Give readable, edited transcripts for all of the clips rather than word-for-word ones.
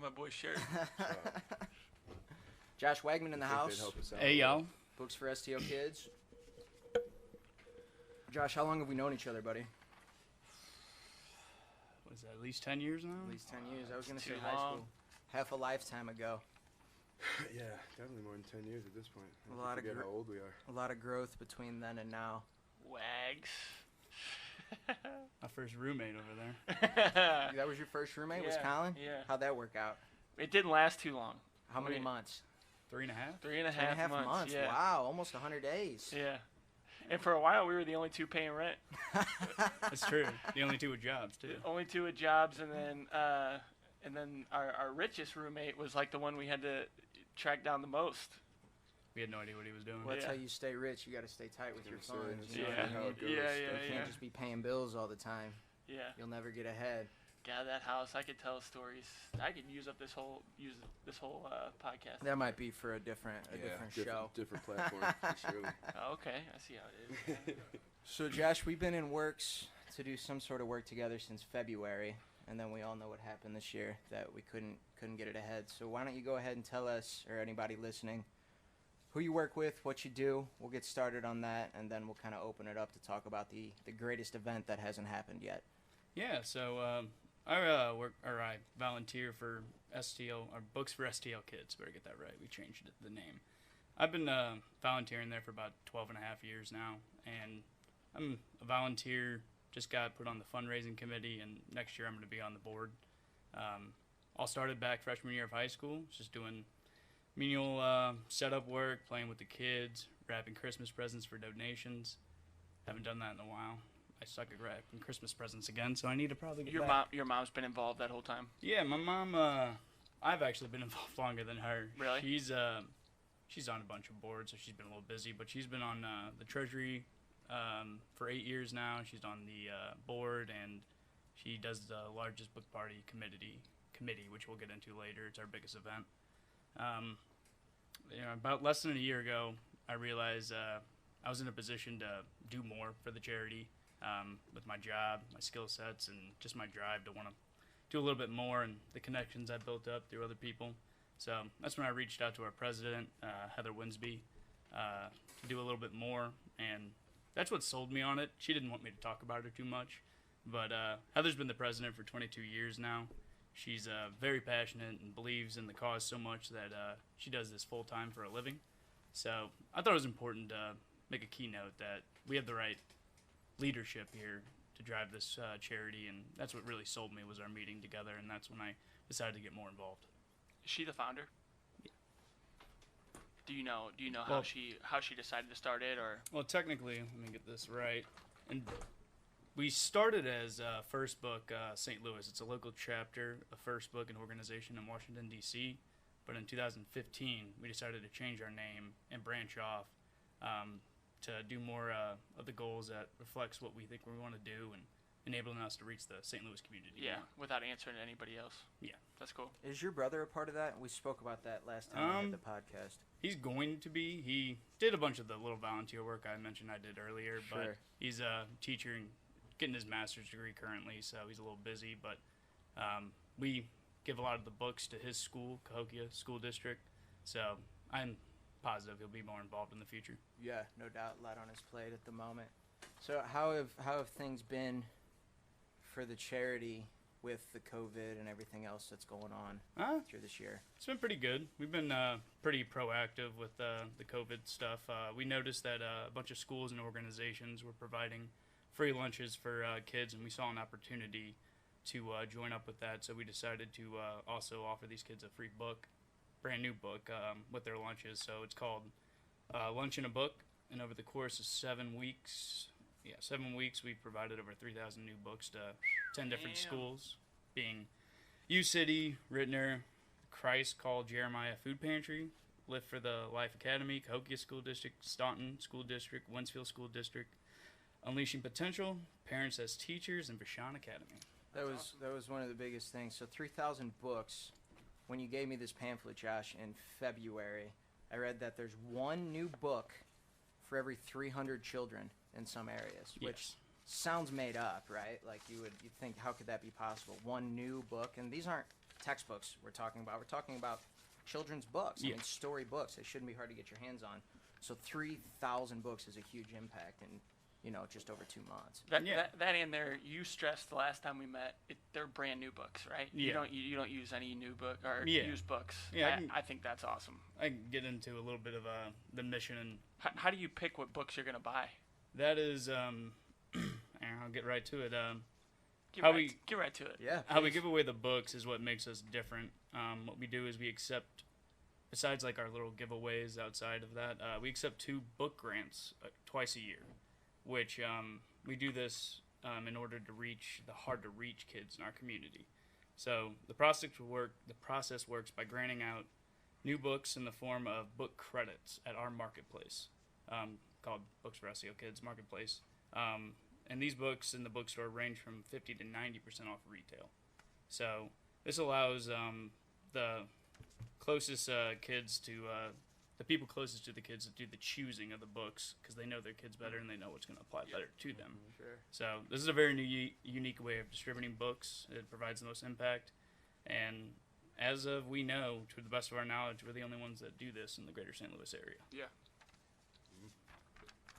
my boy's shirt. Josh Wagemann in the house. Hey, y'all. Books for STL Kids. Josh, how long have we known each other, buddy? What is that, at least 10 years now? At least 10 years. I was going to say Too high long. school. Half a lifetime ago. Yeah, definitely more than 10 years at this point. A lot of forget how old we are. A lot of growth between then and now. Wags. My first roommate over there. That was your first roommate, was Yeah, Colin? yeah. How'd that work out? It didn't last too long. How many Wait. months? 3.5? 3.5 3.5 months. Yeah. Wow, almost 100 days. Yeah. And for a while, we were the only two paying rent. That's true. The only two with jobs, too. Only two with jobs, and then our richest roommate was like the one we had to track down the most. We had no idea what he was doing. Well, that's Yeah. how you stay rich. You got to stay tight with your So funds. that's You know Yeah. what I how mean? it goes. Yeah, You can't just be paying bills all the time. Yeah. You'll never get ahead. God, that house, I could tell stories. I could use up this whole podcast. That might be for a different show. Different platform, for surely. Oh, okay, I see how it is. So, Josh, we've been in works to do some sort of work together since February, and then we all know what happened this year, that we couldn't get it ahead. So why don't you go ahead and tell us, or anybody listening, who you work with, what you do. We'll get started on that, and then we'll kind of open it up to talk about the greatest event that hasn't happened yet. Yeah, so I volunteer for STL, or Books for STL Kids. Better get that right. We changed the name. I've been volunteering there for about 12 and a half years now, and I'm a volunteer. Just got put on the fundraising committee, and next year I'm going to be on the board. All started back freshman year of high school, just doing menial setup work, playing with the kids, wrapping Christmas presents for donations. Haven't done that in a while. I suck at wrapping Christmas presents again, so I need to probably get back. Your mom's been involved that whole time? Yeah, my mom, I've actually been involved longer than her. Really? She's on a bunch of boards, so she's been a little busy, but she's been on the Treasury for 8 years now. She's on the board, and she does the largest book party committee, which we'll get into later. It's our biggest event. About less than a year ago, I realized I was in a position to do more for the charity with my job, my skill sets, and just my drive to want to do a little bit more, and the connections I built up through other people. So that's when I reached out to our president, Heather Winsby, to do a little bit more, and that's what sold me on it. She didn't want me to talk about it too much, but Heather's been the president for 22 years now. She's very passionate and believes in the cause so much that she does this full-time for a living. So I thought it was important to make a keynote that we have the right leadership here to drive this charity, and that's what really sold me was our meeting together, and that's when I decided to get more involved. Is she the founder? Yeah. Do you know Well, how she decided to start it, or? Well, technically, let me get this right. And we started as First Book St. Louis. It's a local chapter of First Book, an organization in Washington, D.C. But in 2015, we decided to change our name and branch off to do more of the goals that reflects what we think we want to do and enabling us to reach the St. Louis community. Yeah, without answering anybody else. Yeah. That's cool. Is your brother a part of that? We spoke about that last time we had the podcast. He's going to be. He did a bunch of the little volunteer work I mentioned I did earlier, Sure. but he's a teacher and getting his master's degree currently, so he's a little busy. But we give a lot of the books to his school, Cahokia School District, so I'm positive he'll be more involved in the future. Yeah, no doubt, a lot on his plate at the moment. So how have things been for the charity with the COVID and everything else that's going on through this year? It's been pretty good. We've been pretty proactive with the COVID stuff. We noticed that a bunch of schools and organizations were providing free lunches for kids, and we saw an opportunity to join up with that. So we decided to also offer these kids a free book, brand new book, with their lunches. So it's called Lunch in a Book, and over the course of 7 weeks, we've provided over 3,000 new books to 10 different schools, being U City, Rittner, Christ Called Jeremiah Food Pantry, Lift for the Life Academy, Cahokia School District, Staunton School District, Winsfield School District, Unleashing Potential, Parents as Teachers, and Vashon Academy. That was one of the biggest things. So 3,000 books. When you gave me this pamphlet, Josh, in February, I read that there's one new book for every 300 children in some areas, which sounds made up, right? Like you'd think, how could that be possible? One new book, and these aren't textbooks we're talking about. We're talking about children's books. I Yeah. mean, story books. They shouldn't be hard to get your hands on. So 3,000 books is a huge impact in, just over 2 months. That in there, you stressed the last time we met. They're brand new books, right? Yeah. You don't use any new book or Yeah. used books. Yeah, I think that's awesome. I can get into a little bit of the mission, and How do you pick what books you're gonna buy? that is, and I'll get right to it. Get How right to it. Yeah. How we give away the books is what makes us different. What we do is we accept, besides like our little giveaways outside of that, we accept 2 book grants twice a year, which we do this in order to reach the hard-to-reach kids in our community. So the process works by granting out new books in the form of book credits at our marketplace, called Books for STL Kids Marketplace. And these books in the bookstore range from 50 to 90% off retail. So this allows the closest kids to the people closest to the kids to do the choosing of the books, because they know their kids better and they know what's going to apply better to them. Sure. So this is a very unique way of distributing books. It provides the most impact, and as of we know, to the best of our knowledge, we're the only ones that do this in the greater St. Louis area. Yeah.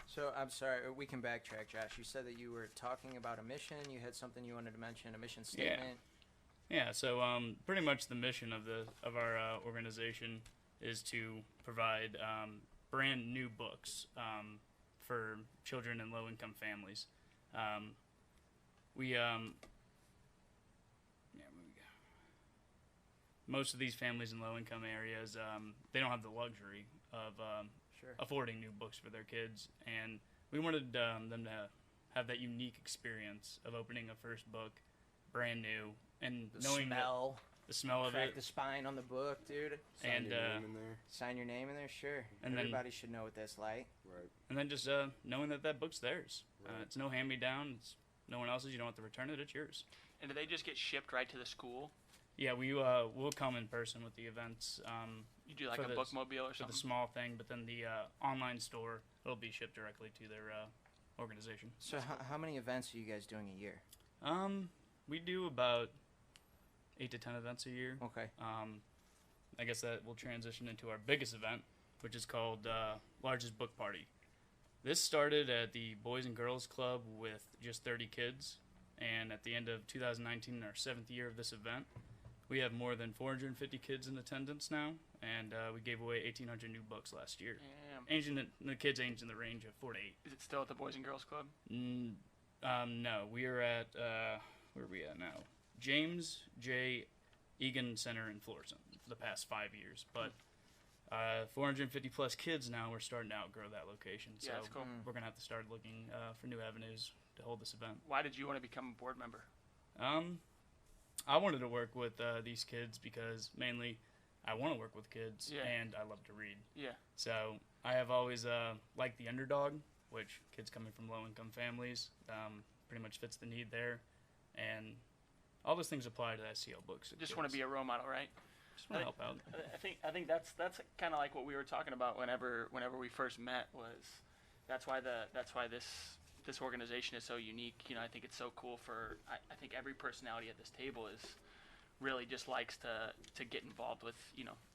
So I'm sorry, we can backtrack, Josh. You said that you were talking about a mission. You had something you wanted to mention, a mission statement. Yeah, so pretty much the mission of our organization is to provide brand new books for children in low-income families. Most of these families in low-income areas, they don't have the luxury of Sure. affording new books for their kids, and we wanted them to have that unique experience of opening a first book, brand new, and The knowing smell, the smell of crack it, the spine on the book, dude. Sign and your name in there. Sign your name in there, sure. And then- Everybody should know what that's like. Right. and then just knowing that book's theirs. Right. It's no hand-me-down. It's no one else's. You don't have to return it. It's yours. And do they just get shipped right to the school? Yeah, we'll come in person with the events. You do like For a the- bookmobile or For the something? small thing, but then the online store, it'll be shipped directly to their organization. So how many events are you guys doing a year? We do about 8 to 10 events a year. Okay. I guess that will transition into our biggest event, which is called Largest Book Party. This started at the Boys and Girls Club with just 30 kids, and at the end of 2019, our 7th year of this event, we have more than 450 kids in attendance now, and we gave away 1,800 new books last year. Damn. The kids aged in the range of 4 to 8. Is it still at the Boys and Girls Club? No, we are at where are we at now? James J. Egan Center in Florissant for the past 5 years, but 450 plus kids now. We're starting to outgrow that location, so Yeah, that's cool. we're gonna have to start looking for new avenues to hold this event. Why did you want to become a board member? I wanted to work with these kids because mainly I want to work with kids, Yeah. and I love to read. Yeah. So I have always liked the underdog, which kids coming from low-income families pretty much fits the need there, and all those things apply to STL Books. Just want to be a role model, right? Just want to help out. I think that's kind of like what we were talking about whenever we first met. Was that's why this organization is so unique. I think it's so cool for I think every personality at this table is really just likes to get involved with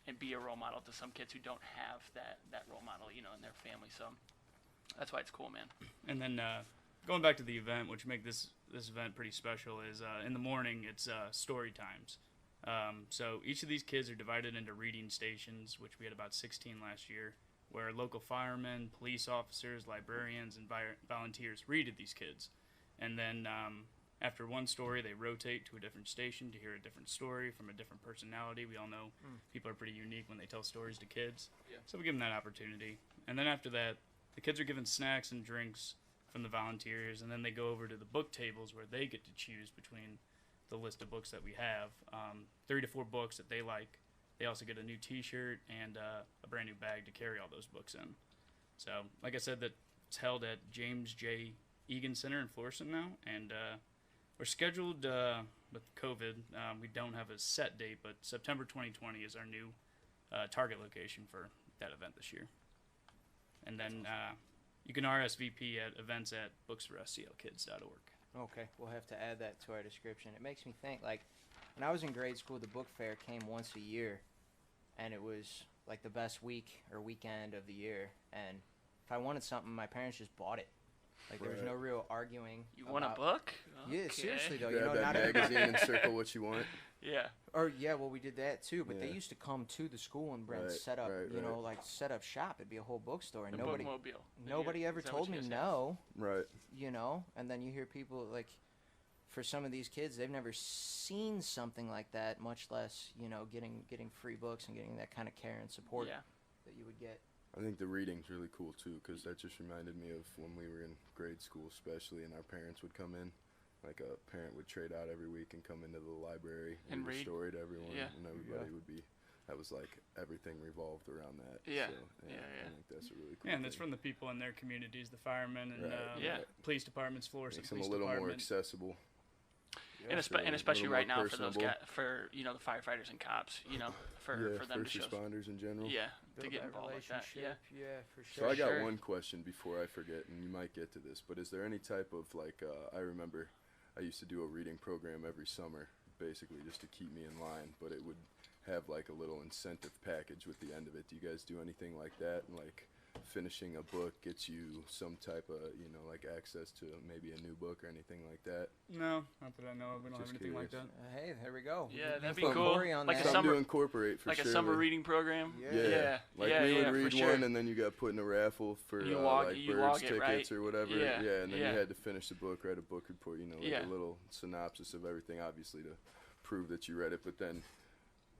and be a role model to some kids who don't have that role model in their family. So that's why it's cool, man. And then going back to the event, which make this event pretty special, is in the morning it's story times. So each of these kids are divided into reading stations, which we had about 16 last year, where local firemen, police officers, librarians, and volunteers read to these kids. And then after one story, they rotate to a different station to hear a different story from a different personality. We all know people are pretty unique when they tell stories to kids. Yeah. So we give them that opportunity. And then after that, the kids are given snacks and drinks from the volunteers, and then they go over to the book tables where they get to choose between the list of books that we have, 3 to 4 books that they like. They also get a new T-shirt and a brand new bag to carry all those books in. So, like I said, that it's held at James J. Egan Center in Florissant now, and we're scheduled with COVID. We don't have a set date, but September 2020 is our new target location for that event this year. And then you can RSVP at events at booksforstlkids.org. Okay, we'll have to add that to our description. It makes me think, like, when I was in grade school, the book fair came once a year, and it was like the best week or weekend of the year. And if I wanted something, my parents just bought it. Like there was Right. no real arguing. You want a about- book? Yeah, Okay. seriously though. Grab that not magazine everybody. and circle what you want. Yeah. Or yeah, well we did that too. But they Yeah. used to come to the school and Brent Right, set up, right, you know, right. like set up shop. It'd be a whole bookstore, and The nobody, bookmobile. nobody ever Is that what told you me guys no. Right. You know, and then you hear people like, for some of these kids, they've never seen something like that, much less getting free books and getting that kind of care and support Yeah. that you would get. I think the reading's really cool too, because that just reminded me of when we were in grade school, especially, and our parents would come in. Like a parent would trade out every week and come into the library And read a read. story to everyone, Yeah. and everybody would be. That was like everything revolved around that. Yeah. So, Yeah, yeah. I think that's a really cool. Yeah, and that's thing. from the people in their communities, the firemen and Right, Yeah. right. police departments, Florissant Makes them a Police little more Department. accessible. And, Yeah, and a especially little right more now for those personable. guys, for the firefighters and cops, for Yeah, them to first show. responders in general. Yeah, to Build get that involved like that. Yeah. yeah, for So I got Sure. one question before I forget, and you might get to this, but is there any type of like, I remember I used to do a reading program every summer, basically just to keep me in line, but it would have like a little incentive package with the end of it. Do you guys do anything like that? And like finishing a book gets you some type of, like access to maybe a new book or anything like that? No, not that I know of. We don't Just have anything like that. curious. Hey, there we go. Yeah, that'd be Put cool. Corey on Like that. a Something summer- to incorporate for Like sure. a summer reading program. Yeah. Yeah. Like yeah, we would yeah, read for sure. one, and then you got put in a raffle for You like you birds log it, tickets right? or whatever. Yeah, and then yeah. you had to finish the book, write a book report. Like Yeah. a little synopsis of everything, obviously to prove that you read it. But then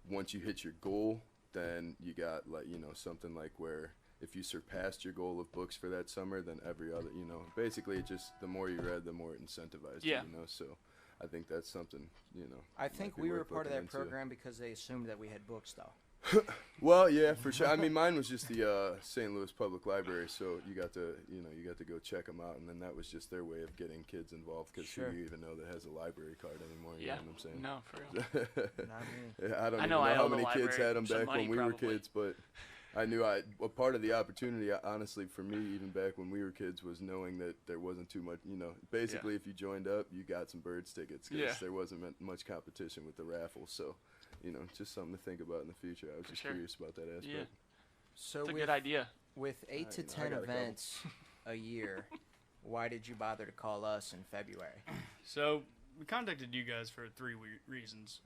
once you hit your goal, then you got like something like where if you surpassed your goal of books for that summer, then every other basically it just the more you read, the more it incentivized Yeah. you. So I think that's something I might think be we were worth part of looking that into. program because they assumed that we had books, though. Well, yeah, for sure. I mean, mine was just the St. Louis Public Library, so you got to go check them out, and then that was just their way of getting kids involved. Because Sure. who do you even know that has a library card anymore? You Yeah. know what I'm saying? No, for real. Not me. Yeah, I don't I even know know I how owe the many kids library had them some back money, when we were probably. kids, but I knew a part of the opportunity, honestly, for me, even back when we were kids, was knowing that there wasn't too much. Basically, if you joined up, you got some birds tickets because Yeah. there wasn't much competition with the raffle. So, just something to think about in the future. I was For just sure. curious about that aspect. Yeah. So It's a with, good idea. with 8 to I 10 got a couple. events a year, why did you bother to call us in February? So we contacted you guys for three reasons.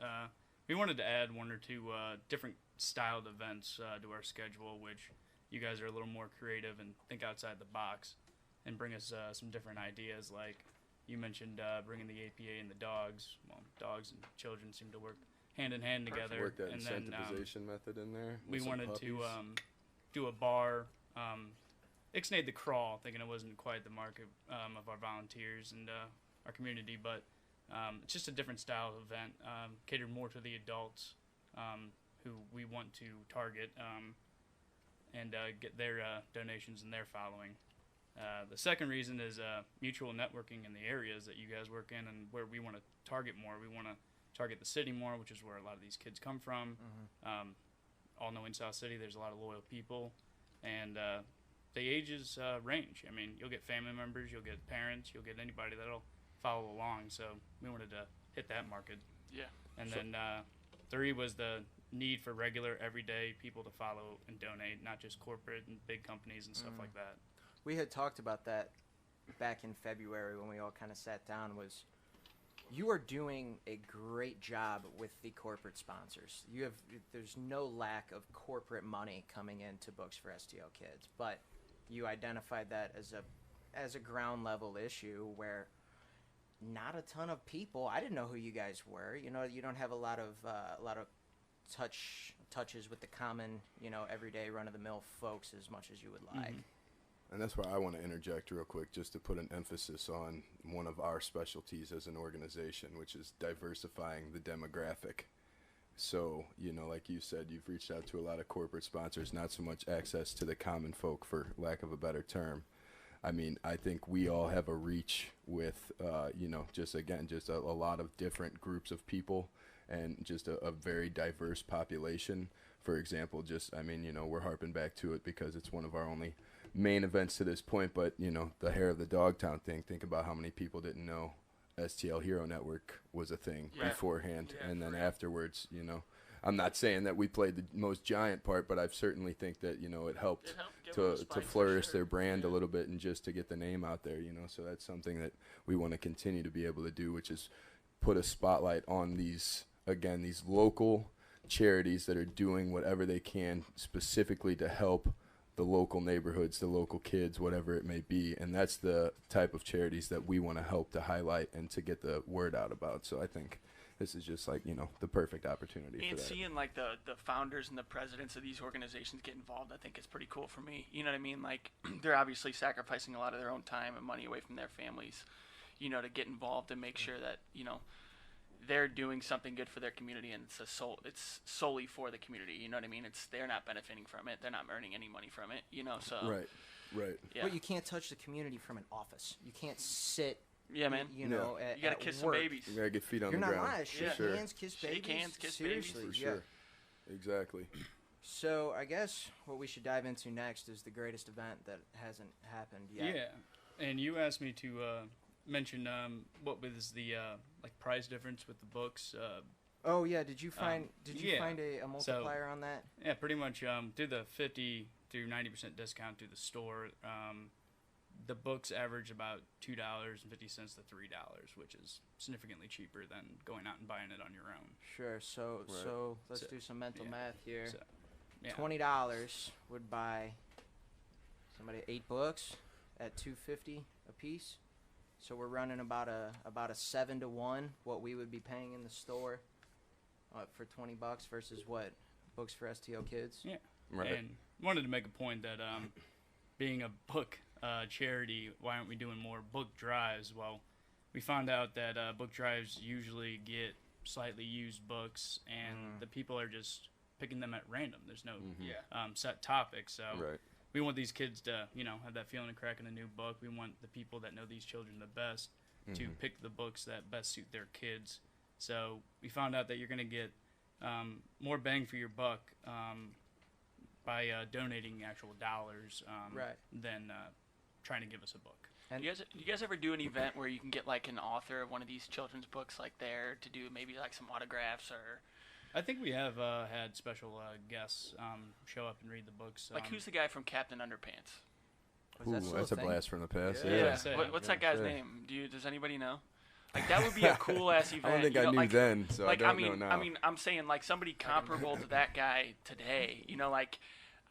We wanted to add one or two different styled events to our schedule, which you guys are a little more creative and think outside the box and bring us some different ideas. Like you mentioned bringing the APA and the dogs. Well, dogs and children seem to work hand in hand together. Work that and then incentivization method in there. we with some wanted puppies. to do a bar. Ixnayed the crawl, thinking it wasn't quite the market of our volunteers and our community, but it's just a different style of event, catered more to the adults who we want to target and get their donations and their following. The second reason is mutual networking in the areas that you guys work in and where we want to target more. We want to target the city more, which is where a lot of these kids come from. All know in South City there's a lot of loyal people, and the ages range. I mean, you'll get family members, you'll get parents, you'll get anybody that'll follow along. So we wanted to hit that market. Yeah. And then 3 was the need for regular, everyday people to follow and donate, not just corporate and big companies and stuff like that. We had talked about that back in February when we all kind of sat down. You are doing a great job with the corporate sponsors. There's no lack of corporate money coming into Books for STL Kids, but you identified that as a ground level issue where not a ton of people. I didn't know who you guys were. You don't have a lot of touches with the common, everyday run of the mill folks as much as you would like. And that's why I want to interject real quick, just to put an emphasis on one of our specialties as an organization, which is diversifying the demographic. So, like you said, you've reached out to a lot of corporate sponsors, not so much access to the common folk, for lack of a better term. I mean, I think we all have a reach with, just a lot of different groups of people and just a very diverse population. For example, we're harping back to it because it's one of our only main events to this point, but the Hair of the Dogtown thing, think about how many people didn't know STL Hero Network was a thing beforehand, Yeah, and then for real. afterwards, I'm not saying that we played the most giant part, but I certainly think that it helped give them a to spike for flourish sure. their brand a Yeah. little bit and just to get the name out there. So that's something that we want to continue to be able to do, which is put a spotlight on these local charities that are doing whatever they can specifically to help the local neighborhoods, the local kids, whatever it may be. And that's the type of charities that we want to help to highlight and to get the word out about. So I think this is just like, the perfect opportunity And for that. seeing like the founders and the presidents of these organizations get involved, I think is pretty cool for me. You know what I mean? Like they're obviously sacrificing a lot of their own time and money away from their families, to get involved and make sure that, they're doing something good for their community, and it's solely for the community. You know what I mean? They're not benefiting from it. They're not earning any money from it. So Right. yeah. But you can't touch the community from an office. You can't sit. Yeah, man. You know, You gotta at kiss work. some babies. You gotta get feet on You're the not ground. lying. Shake For sure. hands, kiss Shake babies. hands, kiss babies. Seriously, For yeah. sure. Exactly. So I guess what we should dive into next is the greatest event that hasn't happened yet. Yeah, and you asked me to mention what was the price difference with the books. Oh yeah, did you find yeah. find a multiplier on that? Yeah, pretty much through the 50 to 90% discount through the store, the books average about $2.50 to $3, which is significantly cheaper than going out and buying it on your own. Sure. So Right. so let's So, do some mental yeah. math here. So, yeah. $20 would buy somebody 8 books at $2.50 a piece. So we're running about a 7-to-1 what we would be paying in the store for $20 versus what books for STL kids. Yeah. Right. And wanted to make a point that being a book charity, why aren't we doing more book drives? Well, we found out that book drives usually get slightly used books, and the people are just picking them at random. There's no set topic. So Right. we want these kids to, have that feeling of cracking a new book. We want the people that know these children the best to pick the books that best suit their kids. So we found out that you're going to get more bang for your buck by donating actual dollars Right. than trying to give us a book. And Do you guys ever do an event where you can get like an author of one of these children's books like there to do maybe like some autographs or I think we have had special guests show up and read the books. like who's the guy from Captain Underpants? was that Ooh, still that's a thing? blast from the past. Yeah. Yeah. Say, What's that guy's sure. name? Does anybody know? Like that would be a cool ass event. I don't think I knew like, then, so like I don't know now. I mean, I'm saying like somebody comparable to that guy today. Like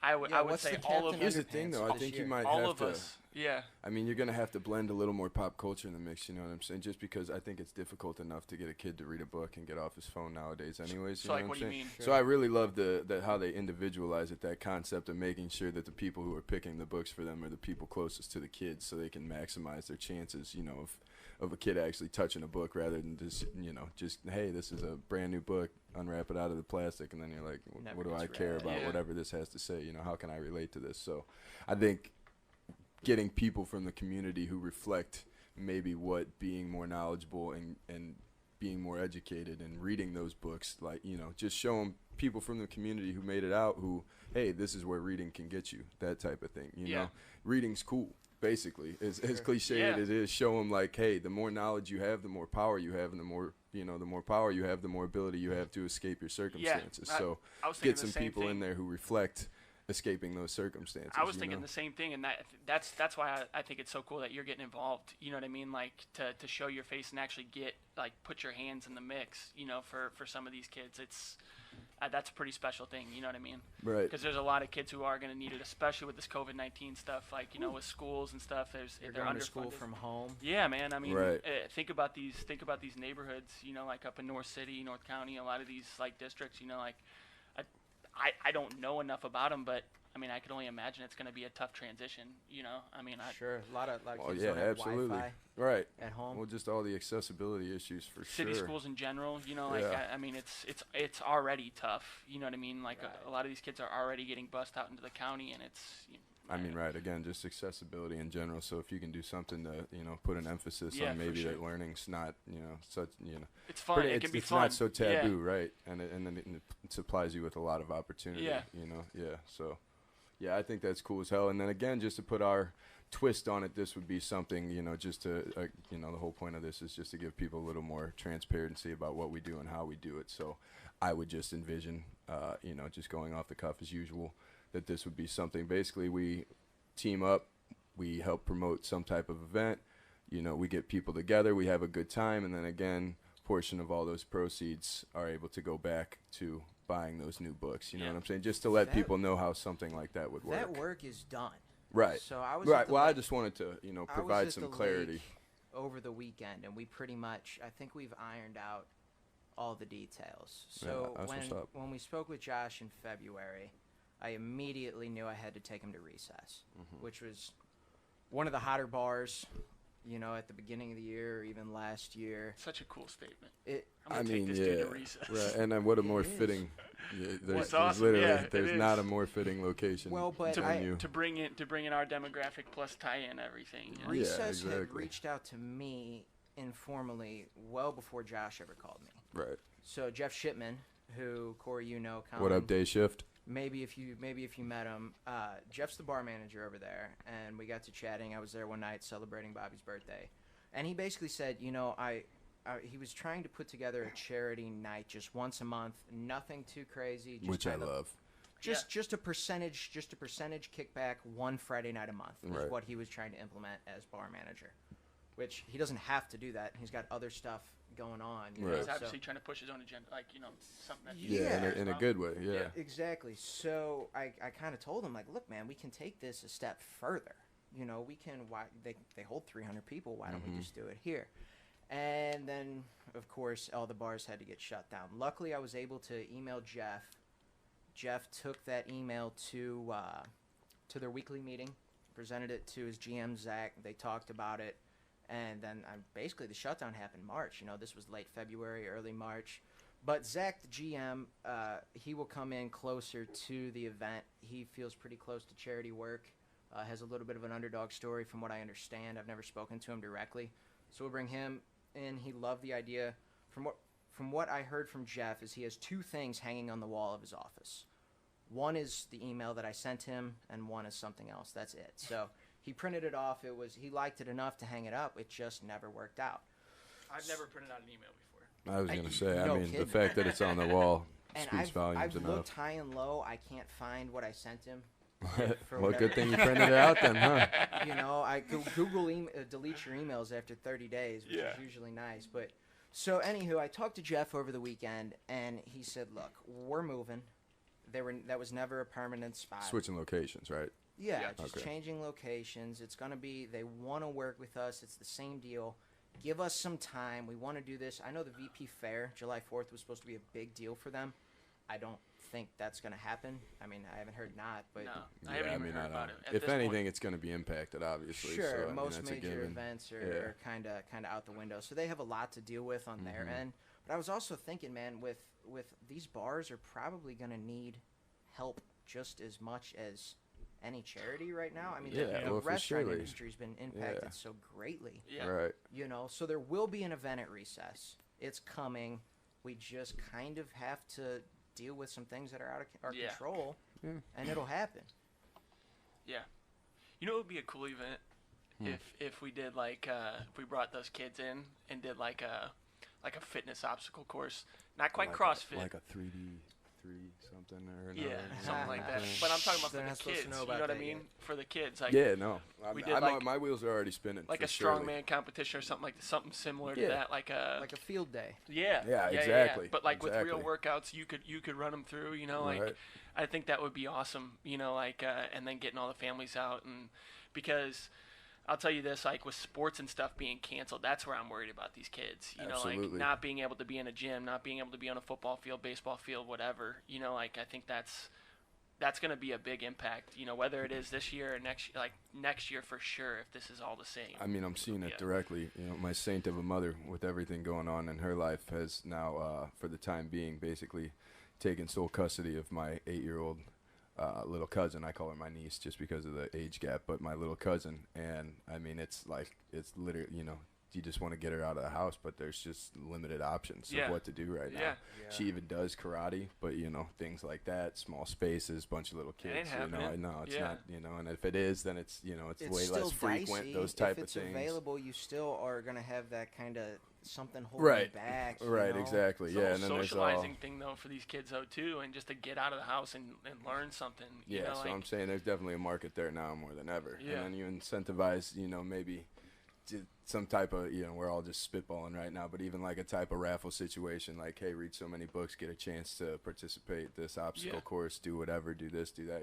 I would Yeah, I would what's say the all of Captain Here's the us, thing, Underpants though. I this think you year? might all have of to. us. Yeah. I mean, you're going to have to blend a little more pop culture in the mix, you know what I'm saying? Just because I think it's difficult enough to get a kid to read a book and get off his phone nowadays anyways, So you know like what what I'm do you saying? mean? So I really love that how they individualize it, that concept of making sure that the people who are picking the books for them are the people closest to the kids so they can maximize their chances, of a kid actually touching a book rather than just, hey, this is a brand new book, unwrap it out of the plastic, and then you're like, Never what do gets I care read. about Yeah. whatever this has to say? How can I relate to this? So I think getting people from the community who reflect maybe what being more knowledgeable and being more educated and reading those books, like, just show them people from the community who made it out who, hey, this is where reading can get you, that type of thing, Yeah. Reading's cool, basically. As cliche Yeah. as it is, show them like, hey, the more knowledge you have, the more power you have, and the more power you have, the more ability you have to escape your circumstances. So I was thinking get the some same people thing. in there who reflect escaping those circumstances. I was thinking the same thing, and that's why I think it's so cool that you're getting involved. You know what I mean? Like to show your face and actually put your hands in the mix. For some of these kids, it's that's a pretty special thing. You know what I mean? Right. Because there's a lot of kids who are going to need it, especially with this COVID-19 stuff. Like with schools and stuff, They're they're going to school underfunded. from home. Yeah, man. I mean, Right. think about these neighborhoods. Like up in North City, North County, a lot of these districts. I don't know enough about them, but I mean, I could only imagine it's going to be a tough transition. I mean, Sure, a lot of Oh, kids yeah, don't have absolutely. Wi-Fi Right. at home. Well, just all the accessibility issues for city sure. schools in general. Yeah. I mean, it's already tough. You know what I mean? Like Right. a lot of these kids are already getting bussed out into the county, and it's. I mean, right. Again, just accessibility in general. So if you can do something to, put an emphasis Yeah, on for maybe sure. that learning's not, such, It's fun. pretty- It it's, can be it's fun. not so taboo, Yeah. right? And then it supplies you with a lot of opportunity. Yeah. Yeah. So, Yeah, I think that's cool as hell. And then again, just to put our twist on it, this would be something, just to, the whole point of this is just to give people a little more transparency about what we do and how we do it. So I would just envision, just going off the cuff as usual, that this would be something. Basically, we team up, we help promote some type of event, we get people together, we have a good time, and then again, portion of all those proceeds are able to go back to buying those new books. You know what I'm saying? Just to let people know how something like that would work. That work is done. Right. So I was right. Well, I just wanted to, provide some clarity over the weekend, and we pretty much, I think we've ironed out all the details. So when we spoke with Josh in February, I immediately knew I had to take him to Recess, which was one of the hotter bars, at the beginning of the year or even last year. Such a cool statement. I'm gonna take this dude to Recess. Right. And then what a more fitting. There's awesome. literally there's not a more fitting location. Well, but to bring in our demographic plus tie in everything. Recess had reached out to me informally well before Josh ever called me. Right. So Jeff Shipman, who Corey what up, Day Shift? Maybe if you met him, Jeff's the bar manager over there, and we got to chatting. I was there one night celebrating Bobby's birthday, and he basically said, he was trying to put together a charity night just once a month, nothing too crazy, just which I love. Just a percentage kickback one Friday night a month is what he was trying to implement as bar manager, which he doesn't have to do that. He's got other stuff going on. He's obviously trying to push his own agenda, something that in a good way. Yeah. Exactly. So I kind of told him, look, man, we can take this a step further. We can. Why they hold 300 people? Why don't we just do it here? And then, of course, all the bars had to get shut down. Luckily, I was able to email Jeff. Jeff took that email to their weekly meeting, presented it to his GM, Zach. They talked about it. And then basically the shutdown happened March. This was late February, early March. But Zach, the GM, he will come in closer to the event. He feels pretty close to charity work, has a little bit of an underdog story from what I understand. I've never spoken to him directly. So we'll bring him in. He loved the idea. From what I heard from Jeff is he has two things hanging on the wall of his office. One is the email that I sent him, and one is something else. That's it. So he printed it off. He liked it enough to hang it up. It just never worked out. I've never printed out an email before. I was going to say, the fact that it's on the wall speaks volumes I've enough. Looked high and low. I can't find what I sent him. Well, good thing you printed it out then, huh? I Google delete your emails after 30 days, which is usually nice. But so anywho, I talked to Jeff over the weekend, and he said, "Look, we're moving. That was never a permanent spot. Switching locations, right? Yeah, just changing locations. It's going to be, they want to work with us. It's the same deal. Give us some time. We want to do this. I know the VP Fair, July 4th, was supposed to be a big deal for them. I don't think that's going to happen. I mean, I haven't heard not, but... No, I haven't even heard about it. If anything, it's going to be impacted, obviously. Sure, so, most major events are kind of out the window. So they have a lot to deal with on their end. But I was also thinking, man, with these bars are probably going to need help just as much as any charity right now. I mean, the restaurant industry's been impacted so greatly. Yeah. Right. So there will be an event at Recess. It's coming. We just kind of have to deal with some things that are out of our control, and it'll happen. Yeah. It would be a cool event if we did if we brought those kids in and did like a fitness obstacle course. Not quite CrossFit. Like a 3D something or another. Yeah, something like that. But I'm talking about for the kids. You know what I mean? For the kids. We did my wheels are already spinning. Like a strongman competition or something something similar to that. Like a field day. Yeah. Yeah, exactly. But with real workouts, you could run them through. I think that would be awesome. And then getting all the families out, and because I'll tell you this, with sports and stuff being canceled, that's where I'm worried about these kids. Absolutely. Not being able to be in a gym, not being able to be on a football field, baseball field, whatever. I think that's going to be a big impact. Whether it is this year or next year for sure, if this is all the same. I mean, I'm seeing it directly. My saint of a mother, with everything going on in her life, has now, for the time being, basically taken sole custody of my 8-year-old little cousin. I call her my niece just because of the age gap, but my little cousin. And I mean, it's literally, you just want to get her out of the house, but there's just limited options Yeah. of what to do right now. Yeah. She even does karate, but things like that, small spaces, bunch of little kids. ain't happening. I know it's Yeah. not. And if it is, then it's it's It's way still less frequent. dicey. Those type if of it's things. available, you still are gonna have that kind of something holding Right. you back. you Right. know? Exactly. It's Yeah. a And then whole there's all. socializing thing though for these kids though too, and just to get out of the house and learn something. You Yeah, know, so like, I'm saying there's definitely a market there now more than ever. Yeah. And then you incentivize, maybe some type of, we're all just spitballing right now, but even like a type of raffle situation, like, hey, read so many books, get a chance to participate this obstacle Yeah. course, do whatever, do this, do that,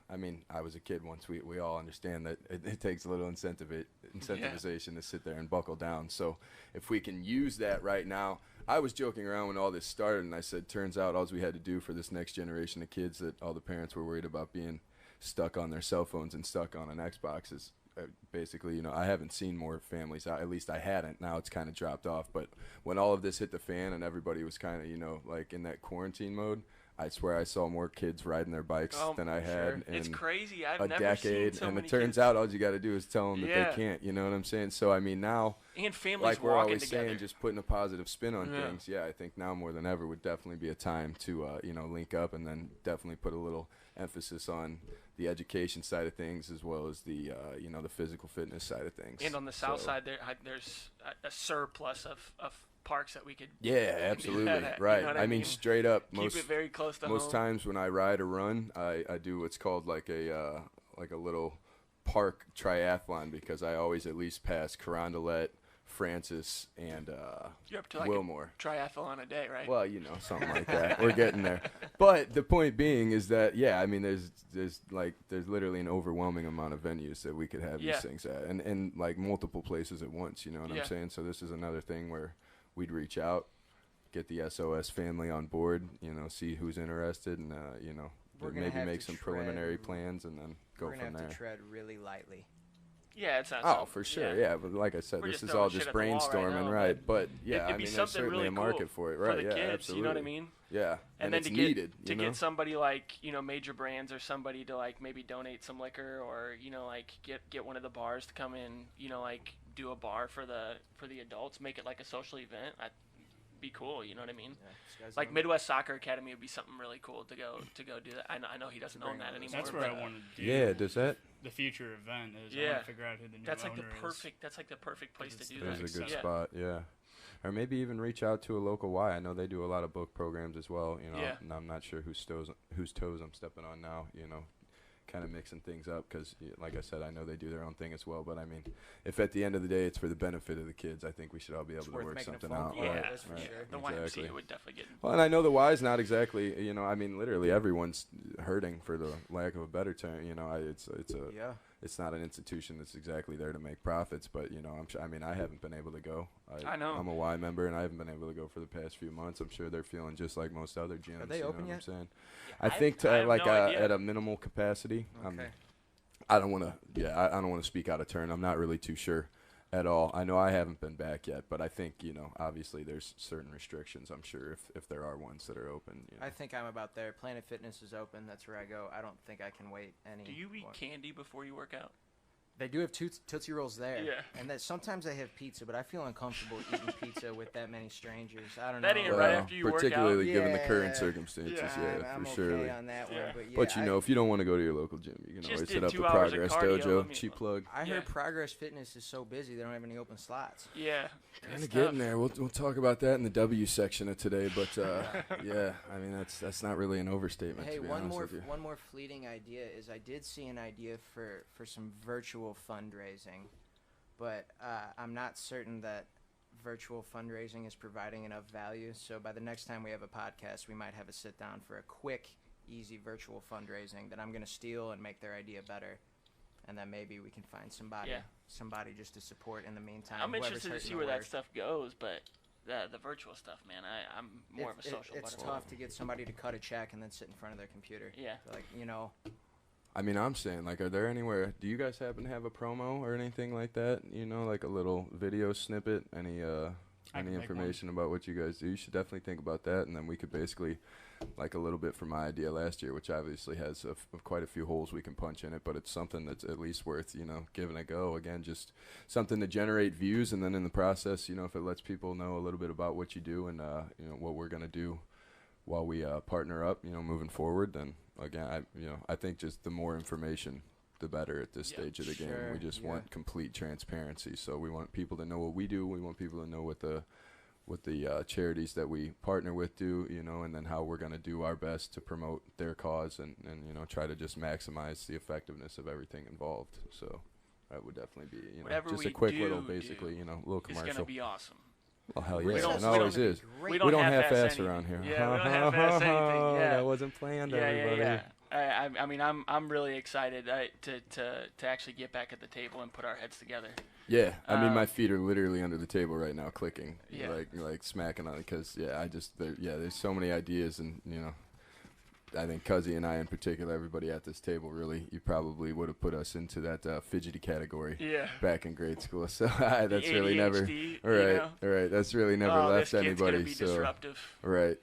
I mean, I was a kid once. We all understand that it takes a little incentivization to sit there and buckle down. So if we can use that right now, I was joking around when all this started, and I said, turns out all we had to do for this next generation of kids that all the parents were worried about being stuck on their cell phones and stuck on an Xbox is basically, I haven't seen more families out. At least I hadn't. Now it's kind of dropped off. But when all of this hit the fan and everybody was kind of, like in that quarantine mode, I swear I saw more kids riding their bikes than I had It's in crazy. I've a never decade. seen so And many it turns kids. out all you got to do is tell them that Yeah. they can't. You know what I'm saying? So, I mean, now, And families like we're walking always together. saying, just putting a positive spin on Yeah. things. Yeah, I think now more than ever would definitely be a time to, link up and then definitely put a little emphasis on the education side of things as well as the, the physical fitness side of things. And on the south So- side, there's a surplus of parks that we could Yeah, absolutely. that at, you Right. know what I I mean, mean? straight up, keep it very close to most home. times when I ride or run, I do what's called like a little park triathlon because I always at least pass Carondelet, Francis, and You're up to like Wilmore. a triathlon a day, right? Well, something like that. We're getting there. But the point being is that, yeah, I mean, there's literally an overwhelming amount of venues that we could have Yeah. these things at, and like multiple places at once. You know what Yeah. I'm saying? So this is another thing where we'd reach out, get the SOS family on board, see who's interested, and We're gonna maybe have make to some tread- preliminary plans, and then go We're gonna from have there. to tread really lightly. Yeah, it's not. Oh, something- for sure, yeah. But like I said, We're this just is throwing all shit just at the wall right brainstorming, now, right? But yeah, it'd I be mean, there's something certainly really a market cool for it, for right? the Yeah, kids, absolutely. you know what I mean? Yeah, And then it's to get needed. get somebody like Major Brands or somebody to like maybe donate some liquor or like get one of the bars to come in, like do a bar for the adults, make it like a social event. I'd be cool, you know what I mean? Yeah, this guy's Like doing- Midwest Soccer Academy would be something really cool to go do that. I know he doesn't bring own that all those anymore. That's where but I want to do. Yeah, does that? The future event is. I Yeah. want to figure out who the new That's like owner the is. perfect. That's like the perfect place to It's do the that. There's a good Yeah. spot, yeah. Or maybe even reach out to a local Y. I know they do a lot of book programs as well. Yeah. And I'm not sure whose toes I'm stepping on now. Kind of mixing things up because, like I said, I know they do their own thing as well. But I mean, if at the end of the day it's for the benefit of the kids, I think we should all be able It's to worth work making a something phone out. call, Yeah, right, that's for right, sure. The exactly. YMCA would definitely get. Well, and I know the Y's not exactly, I mean, literally everyone's hurting for the lack of a better term. Yeah. It's not an institution that's exactly there to make profits, but I haven't been able to go. I know. I'm a Y member, and I haven't been able to go for the past few months. I'm sure they're feeling just like most other gyms. Are they you know open what yet? I'm saying? I I think I have no idea. at a minimal capacity. Okay. I don't want to. Yeah, I don't want to speak out of turn. I'm not really too sure at all. I know I haven't been back yet, but I think obviously there's certain restrictions. I'm sure if there are ones that are open. I think I'm about there. Planet Fitness is open. That's where I go. I don't think I can wait any. Do you eat more. candy before you work out? They do have Tootsie Rolls there. Yeah. And that sometimes they have pizza, but I feel uncomfortable eating pizza with that many strangers. I don't That know. ain't right after you work out. particularly given the Yeah. current circumstances, Yeah, I'm for okay sure. on that Yeah. one. But, yeah, But if you don't want to go to your local gym, you can Just always did hit up 2 the hours of Progress cardio, Dojo. let me- Cheap plug. I Yeah. heard Progress Fitness is so busy they don't have any open slots. Yeah. Kind it's of getting tough. there. We'll talk about that in the W section of today, but yeah, I mean that's not really an overstatement. Hey, to be one honest with you. more fleeting idea is I did see an idea for some virtual fundraising, but I'm not certain that virtual fundraising is providing enough value. So by the next time we have a podcast, we might have a sit down for a quick, easy virtual fundraising that I'm going to steal and make their idea better, and then maybe we can find somebody just to support in the meantime. I'm whoever's interested to hurting see the where that worst. stuff goes, but the virtual stuff, man, I'm more of a social It's butterfly. tough to get somebody to cut a check and then sit in front of their computer. Yeah. Like, I mean, I'm saying, are there anywhere? Do you guys happen to have a promo or anything like that? Like a little video snippet? Any can make information about what you guys do? You should definitely think about that, and then we could basically like a little bit from my idea last year, which obviously has quite a few holes we can punch in it, but it's something that's at least worth, giving a go. Again, just something to generate views, and then in the process, if it lets people know a little bit about what you do and, what we're going to do while we partner up, moving forward, then again, I think just the more information, the better at this stage of the game. We just want complete transparency. So we want people to know what we do. We want people to know what the charities that we partner with do, and then how we're going to do our best to promote their cause and try to just maximize the effectiveness of everything involved. So that would definitely be, just a quick little, basically, little commercial. It's going to be awesome. Well, hell yeah, it always is. We don't half-ass around here. Yeah, we don't half-ass anything. Yeah. That wasn't planned, everybody. Yeah. I mean, I'm really excited to actually get back at the table and put our heads together. Yeah, I mean, my feet are literally under the table right now, clicking, Yeah. like smacking on it, because there's so many ideas, and I think Cuzzy and I in particular, everybody at this table, really, you probably would have put us into that fidgety category back in grade school. So that's the really ADHD, never right. That's really never left this kid's anybody. Gonna be so disruptive. right,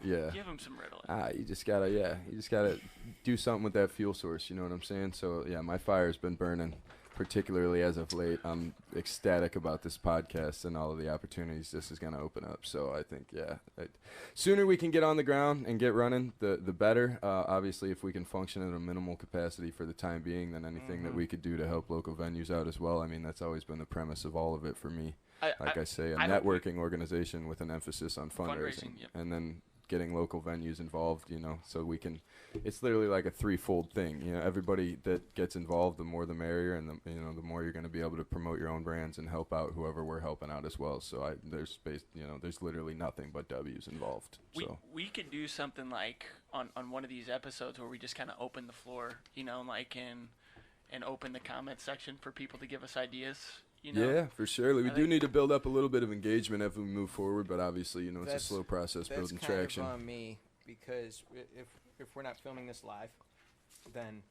yeah. Give him some Ritalin. You just gotta do something with that fuel source. You know what I'm saying? So yeah, my fire's been burning, particularly as of late. I'm ecstatic about this podcast and all of the opportunities this is going to open up. So I think, sooner we can get on the ground and get running, the better. Obviously, if we can function at a minimal capacity for the time being, then anything that we could do to help local venues out as well. I mean, that's always been the premise of all of it for me. I say, a networking organization with an emphasis on fundraising. And then getting local venues involved, so we can, it's literally like a threefold thing. Everybody that gets involved, the more the merrier, and the more you're going to be able to promote your own brands and help out whoever we're helping out as well. So there's literally nothing but W's involved. We could do something like on one of these episodes where we just kind of open the floor, and open the comment section for people to give us ideas. Yeah, for sure. We do need to build up a little bit of engagement as we move forward, but obviously, it's a slow process building traction. That's kind of on me, because if we're not filming this live, then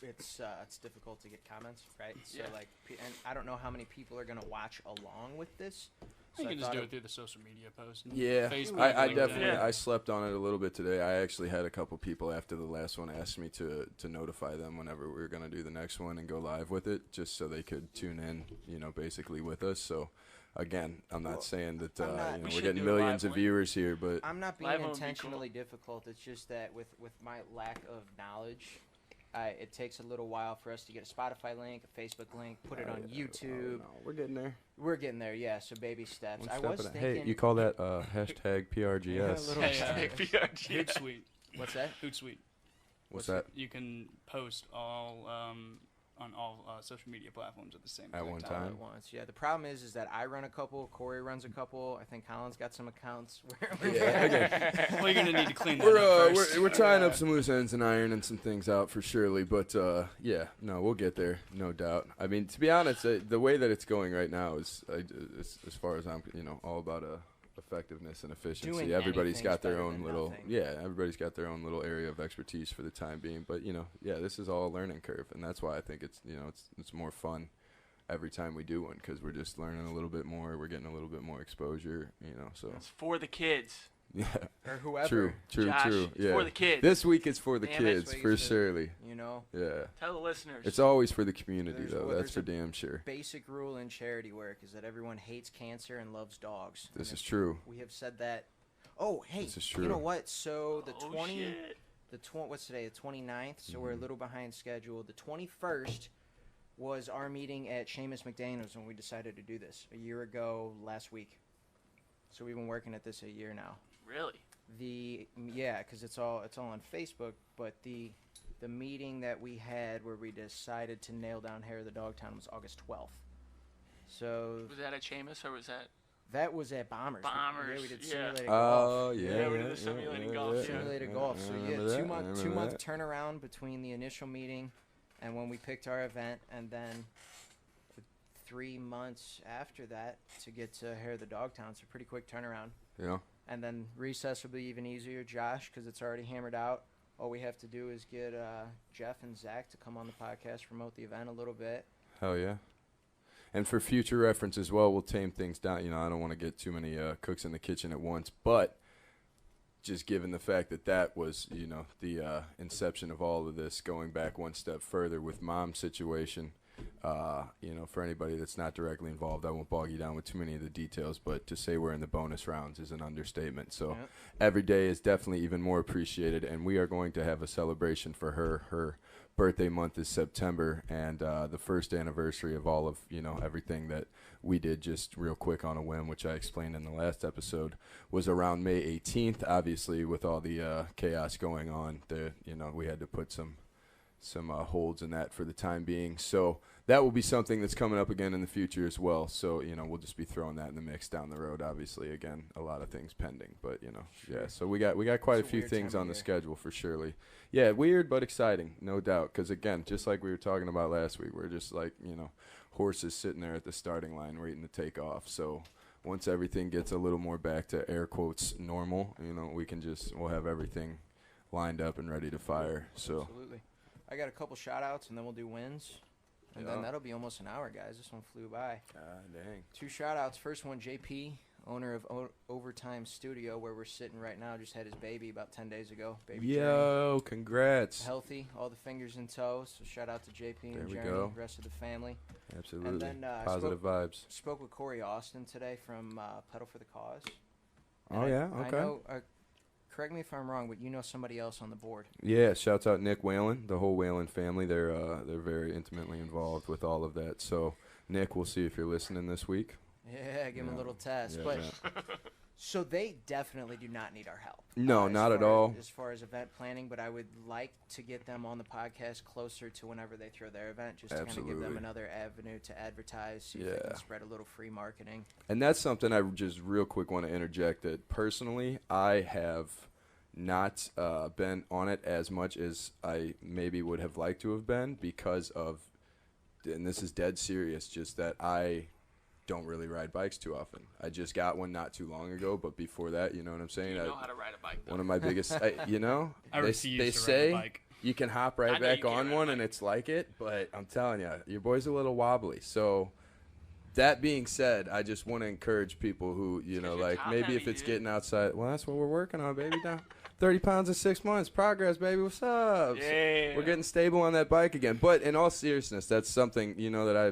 it's difficult to get comments, right? So and I don't know how many people are going to watch along with this. So you can just do it through the social media post. Yeah, Facebook, I definitely I slept on it a little bit today. I actually had a couple people after the last one ask me to notify them whenever we were going to do the next one and go live with it, just so they could tune in, basically with us. So again, I'm not saying that we're getting millions of viewers here, but I'm not being intentionally difficult. It's just that with my lack of knowledge, it takes a little while for us to get a Spotify link, a Facebook link, put it on YouTube. No, we're getting there. We're getting there, yeah. So baby steps. I was thinking. Hey, you call that hashtag PRGS? Hashtag PRGS. Hootsuite. What's that? Hootsuite. What's that? You can post all on all social media platforms at the same time. At one time? At once, yeah. The problem is that I run a couple, Corey runs a couple. I think Colin's got some accounts. Well, you're going to need to clean that up first. We're tying up some loose ends and ironing some things out for surely, but we'll get there, no doubt. I mean, to be honest, the way that it's going right now is, as far as I'm, all about effectiveness and efficiency. Everybody's got their own little everybody's got their own little area of expertise for the time being, but this is all a learning curve, and that's why I think it's it's more fun every time we do one, because we're just learning a little bit more, we're getting a little bit more exposure, so it's for the kids. Yeah. Or whoever. True. Josh, Yeah. for the kids. This week it's for the kids, for surely. Yeah. Tell the listeners. It's always for the community, that's for damn sure. Basic rule in charity work is that everyone hates cancer and loves dogs. This is true. We have said that. Oh, hey. This is true. You know what? So what's today? The 29th. So we're a little behind schedule. The 21st was our meeting at Seamus McDaniel's when we decided to do this a year ago last week. So we've been working at this a year now. Really? Because it's all on Facebook. But the meeting that we had where we decided to nail down Hair of the Dogtown was August 12th. So was that at Seamus or was that? That was at Bombers. Bombers. Yeah, we did simulated golf. Oh yeah. We did the simulating golf. Simulated golf. So two month turnaround between the initial meeting and when we picked our event, and then 3 months after that to get to Hair of the Dogtown. It's a pretty quick turnaround. Yeah. And then recess will be even easier, Josh, because it's already hammered out. All we have to do is get Jeff and Zach to come on the podcast, promote the event a little bit. Hell yeah. And for future reference as well, we'll tame things down. I don't want to get too many cooks in the kitchen at once, but just given the fact that that was, you know, the inception of all of this, going back one step further with Mom's situation, you know, for anybody that's not directly involved, I won't bog you down with too many of the details, but to say we're in the bonus rounds is an understatement. So every day is definitely even more appreciated, and we are going to have a celebration for her. Her birthday month is September, and the first anniversary of all of, you know, everything that we did, just real quick on a whim, which I explained in the last episode, was around May 18th. Obviously, with all the chaos going on, you know, we had to put some holds in that for the time being. So that will be something that's coming up again in the future as well. So, you know, we'll just be throwing that in the mix down the road. Obviously, again, a lot of things pending, but, you know, yeah. So we got quite a few things on the schedule for surely. Yeah, weird but exciting, no doubt. Because again, just like we were talking about last week, we're just like, you know, horses sitting there at the starting line waiting to take off. So once everything gets a little more back to air quotes normal, you know, we'll have everything lined up and ready to fire. So Absolutely. I got a couple shout-outs, and then we'll do wins. And then that'll be almost an hour, guys. This one flew by. Dang. 2 shout-outs. First one, JP, owner of Overtime Studio, where we're sitting right now. Just had his baby about 10 days ago. Baby Yo, Jeremy. congrats. Healthy, all the fingers in tow. So shout-out to JP and There we Jeremy, go. the rest of the family. Absolutely. And then Positive vibes. Spoke with Corey Austin today from Pedal for the Cause. Oh, And yeah? I Okay. know, correct me if I'm wrong, but you know somebody else on the board. Yeah, shouts out Nick Whalen, the whole Whalen family. They're very intimately involved with all of that. So, Nick, we'll see if you're listening this week. Yeah, give him a little test. Yeah, but man. So they definitely do not need our help. No, not at all. As far as event planning, but I would like to get them on the podcast closer to whenever they throw their event, just to kind of give them Absolutely. another avenue to advertise, see if they Yeah. can spread a little free marketing. And that's something I just real quick want to interject that personally I have not been on it as much as I maybe would have liked to have been because of, and this is dead serious, just that I don't really ride bikes too often. I just got one not too long ago, but before that, you know what I'm saying? You know how to ride a bike, though. One of my biggest, you know, I they refuse to say ride a bike. you can hop I right know you back can't on ride a one bike. and it's like it, but I'm telling you, your boy's a little wobbly. So that being said, I just want to encourage people who, you know, 'cause you're like top maybe if heavy, it's dude. getting outside, well, that's what we're working on, baby. Now 30 pounds in 6 months. Progress, baby. What's up? Yeah. We're getting stable on that bike again. But in all seriousness, that's something, you know, that I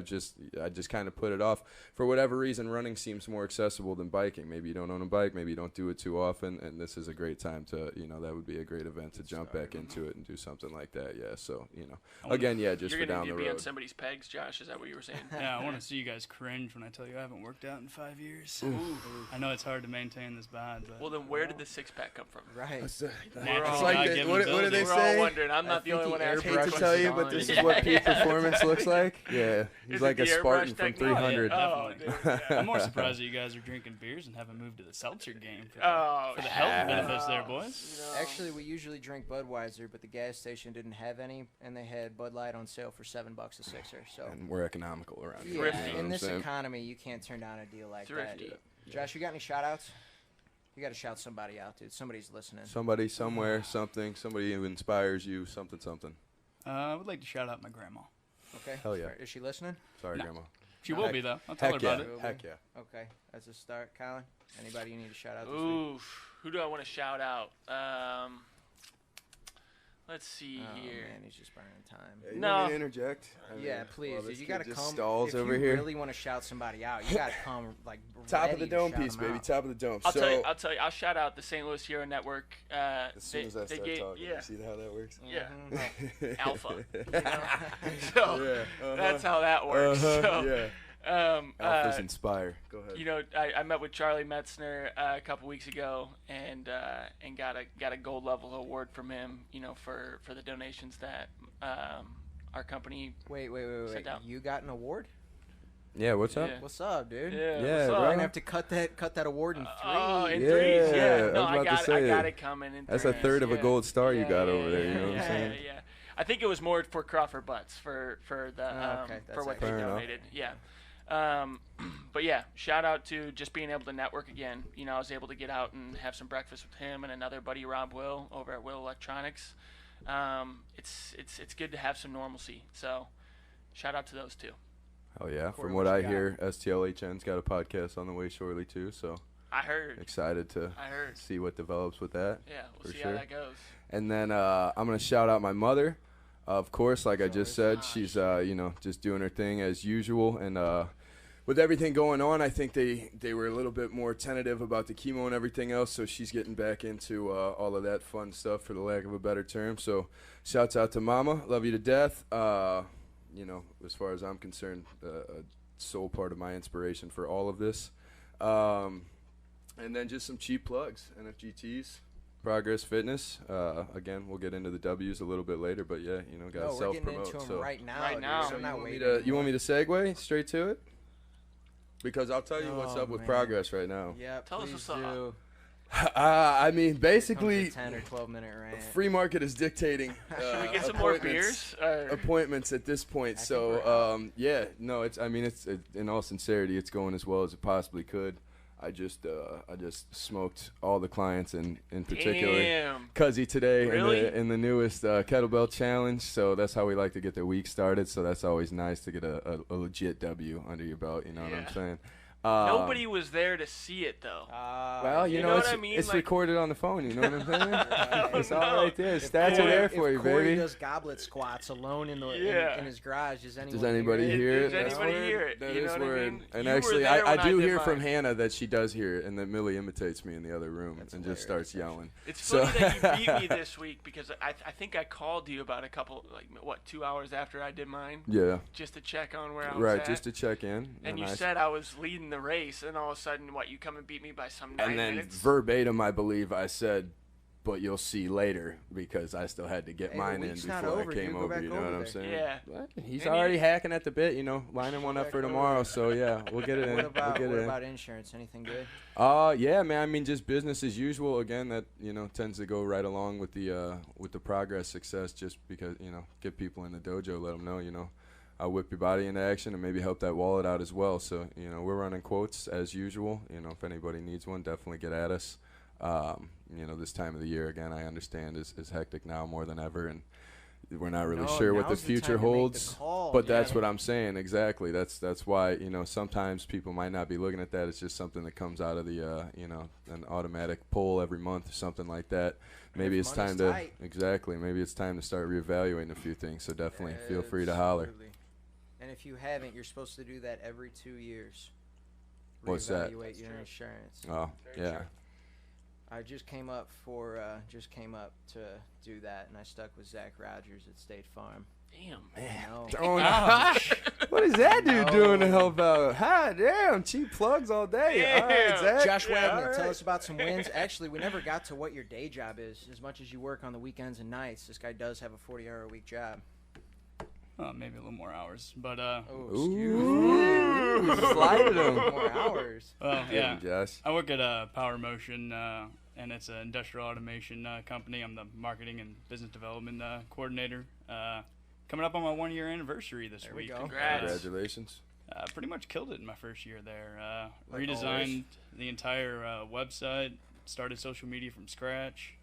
just kind of put it off. For whatever reason, running seems more accessible than biking. Maybe you don't own a bike. Maybe you don't do it too often. And this is a great time to, you know, that would be a great event to jump back into it and do something like that. Yeah. So, you know, again, yeah, just You're for gonna down need the to be on road. somebody's pegs, Josh. Is that what you were saying? Yeah, I want to see you guys cringe when I tell you I haven't worked out in 5 years. Ooh. I know it's hard to maintain this bod, but Well, then where did the six-pack come from? Right. Natural It's like God-given what do ability. they We're say? all wondering. I'm not the think only one he asking. I hate to Airbrush tell is you, on. but this is Yeah, what peak yeah. performance looks like. Yeah, he's Is like it a the Spartan airbrush from technique? 300. Oh, Definitely. dude, yeah. I'm more surprised that you guys are drinking beers and haven't moved to the seltzer game for Oh, the health benefits there, boys. You know. Actually, we usually drink Budweiser, but the gas station didn't have any, and they had Bud Light on sale for $7 a sixer. So And we're economical around here. yeah, Thrifty. You know what in I'm this saying? economy, you can't turn down a deal like Thrifty. that. Josh, you got any shout-outs? You got to shout somebody out, dude. Somebody's listening. Somebody, somewhere, something, somebody who inspires you, something. I would like to shout out my grandma. Okay. Hell yeah. Is she listening? Sorry, No. Grandma. She will Heck- be, though. I'll tell her Heck yeah. about it. Heck yeah. Okay. That's a start. Colin, anybody you need to shout out this week? Oof. Who do I want to shout out? Let's see Oh, here. man, he's just burning time. You No. want me to interject? I Yeah, mean, please. well, dude, this you kid gotta just come. stalls if over you here. really want to shout somebody out, you gotta come like Top of ready the to dome shout piece, 'em baby. out. Top of the dome. I'll so, tell you. I'll shout out the St. Louis Hero Network. as soon They- as I they start gave- talking, yeah. you see how that works? Yeah. Mhm. Alpha. You know? So Yeah, that's how that works. So, yeah. Alphas inspire. Go ahead. you know, I met with Charlie Metzner a couple weeks ago, and got a gold level award from him. You know, for the donations that our company. Wait. Sit down. You got an award? Yeah, what's up? Yeah. What's up, dude? Yeah. Yeah, what's bro. We're up? gonna have to cut that award in three. Oh, in Yeah, threes, yeah. I No, was I about to got say, it coming in that's a threes, third of a yeah. gold star you Yeah, got yeah, over there, yeah, you know what I'm yeah, saying? Yeah. I think it was more for Crawford Butts for the Okay, for that's what they fair enough. donated. Yeah. But yeah, shout out to just being able to network again. You know, I was able to get out and have some breakfast with him and another buddy, Rob Will, over at Will Electronics. It's good to have some normalcy. So, shout out to those two. Oh yeah. Corey, From what what you I got? hear, STLHN's got a podcast on the way shortly too. So I heard. Excited to I heard. see what develops with that. Yeah, we'll for see sure. how that goes. And then I'm going to shout out my mother. Of course, like I just said, Gosh. she's, just doing her thing as usual. And with everything going on, I think they were a little bit more tentative about the chemo and everything else. So she's getting back into all of that fun stuff, for the lack of a better term. So shouts out to Mama. Love you to death. As far as I'm concerned, a sole part of my inspiration for all of this. And then just some cheap plugs, NFGTs. Progress Fitness. Again, we'll get into the W's a little bit later, but yeah, gotta we're self-promote. getting into them so right now. Right dude, now. so So I'm not waiting you want me to segue straight to it? Because I'll tell you what's Oh, up with man. Progress right now. Yeah, Tell us please what's up. do. I mean, basically, Comes a 10 or 12 minute rant. free market is dictating Should we get some more beers? appointments at this point. I think So we're it's in all sincerity, it's going as well as it possibly could. I just smoked all the clients in particular Damn. Cuzzy today Really? in the newest kettlebell challenge. So that's how we like to get the week started. So that's always nice to get a legit W under your belt. You know what I'm Yeah. saying? Nobody was there to see it though. Well, You know it's, what I mean? it's Like- recorded on the phone. You know what I'm saying? It's all no. right there. If Stats are Corey- there if for you, Corey baby. does goblet squats alone in Yeah. his garage, does anyone hear it? Does That's anybody word. hear it? That You is know what I word. mean? And You were actually, there when I do did hear from mine. Hannah that she does hear it, and that Millie imitates me in the other room That's and just hilarious, starts yelling. It's So- funny that you beat me this week because I think I called you about 2 hours after I did mine, Yeah, just to check on where I was right. at. Just to check in. And you I- said I was leading the race, and all of a sudden, you come and beat me by some 9 and then minutes? verbatim, I believe I said, "But you'll see later," because I still had to get Hey, the mine in week's not before I over, came dude. Go over. back You know over what I'm there. saying? Yeah. But he's And already you- hacking at the bit. Lining one up back for over tomorrow. So yeah, we'll get it in. What about we'll get it in. insurance? Anything good? Yeah, man. I mean, just business as usual. Again, that tends to go right along with the progress success. Just because get people in the dojo, let them know. I'll whip your body into action and maybe help that wallet out as well. So we're running quotes as usual. If anybody needs one, definitely get at us. This time of the year, again, I understand is hectic now more than ever, and we're not really No, sure what the now's the time future to make the holds. call, But that's yeah. what I'm saying exactly. That's why sometimes people might not be looking at that. It's just something that comes out of the an automatic poll every month or something like that. Maybe If it's time money's to tight. exactly. Maybe it's time to start reevaluating a few things. So definitely feel free to holler. Absolutely. And if you haven't, you're supposed to do that every 2 years. What's that? Reevaluate That's your true. insurance. Oh Very yeah. true. I just came up to do that, and I stuck with Zach Rogers at State Farm. Damn. I know. Oh, Ouch. what is that dude No. doing to help out? Hi, damn, cheap plugs all day. All right, Damn. Zach. Josh Yeah, Wagner, all tell right. us about some wins. Actually, we never got to what your day job is. As much as you work on the weekends and nights, this guy does have a 40-hour-a-week job. Maybe a little more hours, but Oh, Ooh, excuse me. slided him. More hours. well, Get yeah. him, Josh. I work at Power Motion, and it's an industrial automation company. I'm the marketing and business development coordinator. Coming up on my 1-year anniversary this There we week. go. Congrats. Congratulations. Pretty much killed it in my first year there. Like Redesigned always. the entire website, started social media from scratch,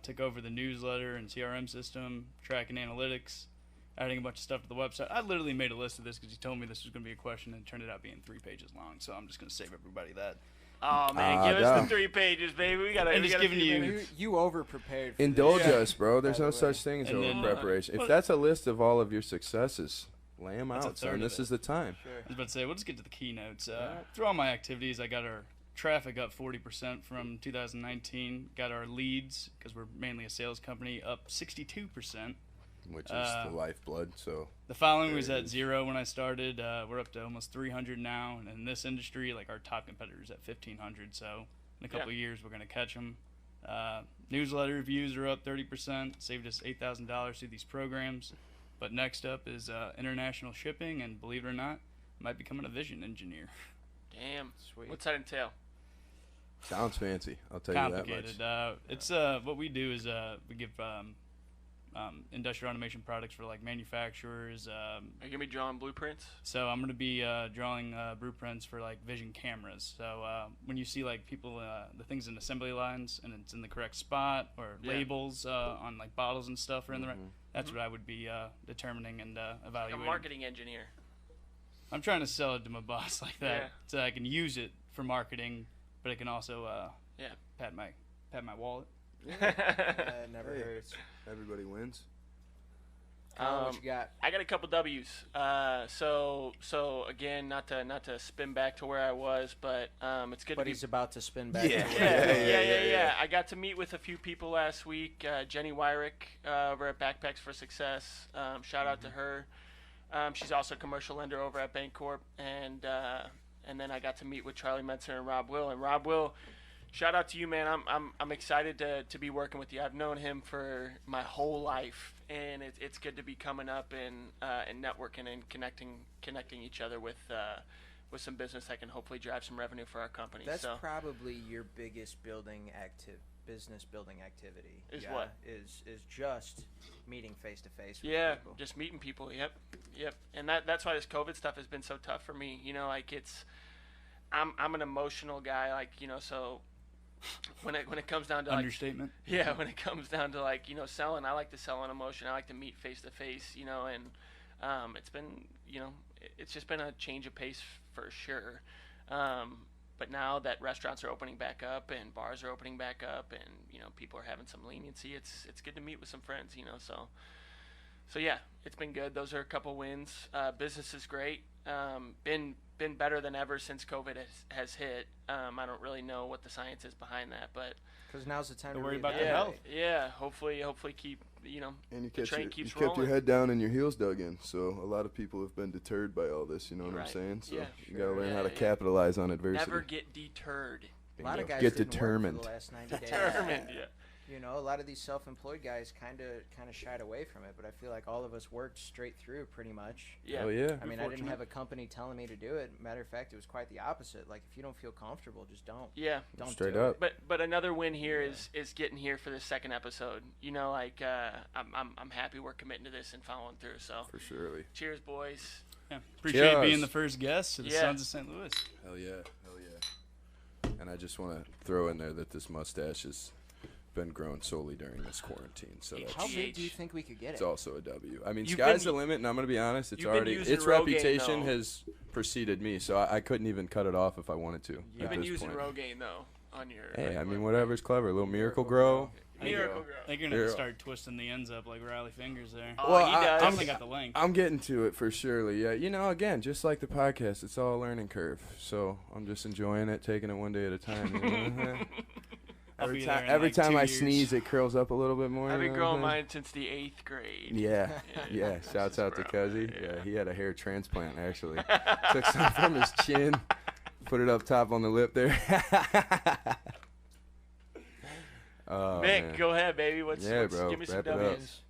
took over the newsletter and CRM system, tracking analytics, adding a bunch of stuff to the website. I literally made a list of this because you told me this was going to be a question and it turned out being 3 pages long. So I'm just going to save everybody that. Oh man, give us damn. the 3 pages, baby. We gotta. And we just gotta giving few you- minutes. You over-prepared for Indulge this. us, bro. There's By no the way. such thing as And then, over preparation. If what- that's a list of all of your successes, lay them That's a out, third son. of This it. is the time. Sure. I was about to say, we'll just get to the keynotes. Through all my activities, I got our traffic up 40% from 2019. Got our leads, because we're mainly a sales company, up 62%. Which is the lifeblood. So The following There was it at is. 0 when I started. We're up to almost 300 now. And in this industry, like our top competitors at 1,500. So in a couple of years, we're going to catch them. Newsletter views are up 30%. Saved us $8,000 through these programs. But next up is international shipping. And believe it or not, I might be becoming a vision engineer. Damn. Sweet. What's that entail? sounds fancy. I'll tell you that Complicated. much. It's what we do is we give industrial automation products for like manufacturers. Are you gonna be drawing blueprints? So I'm going to be drawing blueprints for like vision cameras. So when you see like people, the things in assembly lines and it's in the correct spot, or Yeah. labels on like bottles and stuff are in the right, Mhm. that's what I would be determining and Like a evaluating. marketing engineer. I'm trying to sell it to my boss like that Yeah. so I can use it for marketing but it can also pat my wallet. Never Hey. hurts. Everybody wins. What you got? I got a couple W's. So again, not to spin back to where I was, but it's good But to be. he's about to spin back. Yeah. to where- Yeah. I got to meet with a few people last week. Jenny Wyrick over at Backpacks for Success. Shout out to her. She's also a commercial lender over at Bancorp, and then I got to meet with Charlie Metzer and Rob Will. And Rob Will, shout out to you, man. I'm excited to be working with you. I've known him for my whole life, and it's good to be coming up and networking and connecting each other with some business that can hopefully drive some revenue for our company. That's so probably your biggest business building activity. Is what? Is just meeting face to face with yeah, people. just meeting people. Yep. And that's why this COVID stuff has been so tough for me. You know, like I'm an emotional guy. Like, you know, so when it comes down to Understatement. when it comes down to like, you know, selling, I like to sell on emotion. I like to meet face to face. You know, and it's been, you know, it's just been a change of pace for sure. But now that restaurants are opening back up and bars are opening back up and, you know, people are having some leniency, it's good to meet with some friends, you know, so yeah, it's been good. Those are a couple wins. Business is great. Been better than ever since COVID has hit. I don't really know what the science is behind that, but Because now's the time Don't to worry about reevaluate. their health. yeah, hopefully keep, you know, And you the train you keeps kept your rolling. head down and your heels dug in. So a lot of people have been deterred by all this. You know what Right. I'm saying? So Yeah, you gotta learn Yeah, how to yeah. capitalize on adversity. Never get deterred. A lot of Bingo. guys Get didn't determined. work for the last 90 days. Determined, yeah. You know, a lot of these self-employed guys kind of shied away from it, but I feel like all of us worked straight through pretty much. Yeah. Oh yeah. I mean, I didn't fortunate. have a company telling me to do it. Matter of fact, it was quite the opposite. Like, if you don't feel comfortable, just don't. Yeah. Don't Straight do up. It. But another win here is getting here for the second episode. You know, like I'm happy we're committing to this and following through. So For surely. cheers, boys. Yeah. Appreciate Cheers. being the first guest to the Yeah. Sons of St. Louis. Hell yeah. Hell yeah. And I just want to throw in there that this mustache has been grown solely during this quarantine. So How that's How big do you GH. think we could get it's it? also a W. I mean, You've sky's been- the limit, and I'm gonna be honest. It's you've been already using its Rogaine, reputation though. has preceded me, so I couldn't even cut it off if I wanted to. You've at been this using point. Rogaine though on your. Hey, I like, mean, what- whatever's clever. A little Miracle Grow. Miracle Grow. I think you're gonna have Yeah. to start twisting the ends up like Riley Fingers there. Oh, Well, he I- does. Definitely got the link. I'm getting to it for surely. Yeah, you know, again, just like the podcast, it's all a learning curve. So I'm just enjoying it, taking it one day at a time. You know? I'll every be time, there in, every like, time 2 I years. sneeze, it curls up a little bit more. I've you been know what growing I'm saying? mine since the 8th grade. Yeah, Yeah. yeah. Shouts out to Bro. Cuzzy. Yeah. Yeah, he had a hair transplant actually. Took some from his chin, put it up top on the lip there. Oh, Mick, man. go ahead, baby. Yeah, bro, Give me some wrap it up. W's.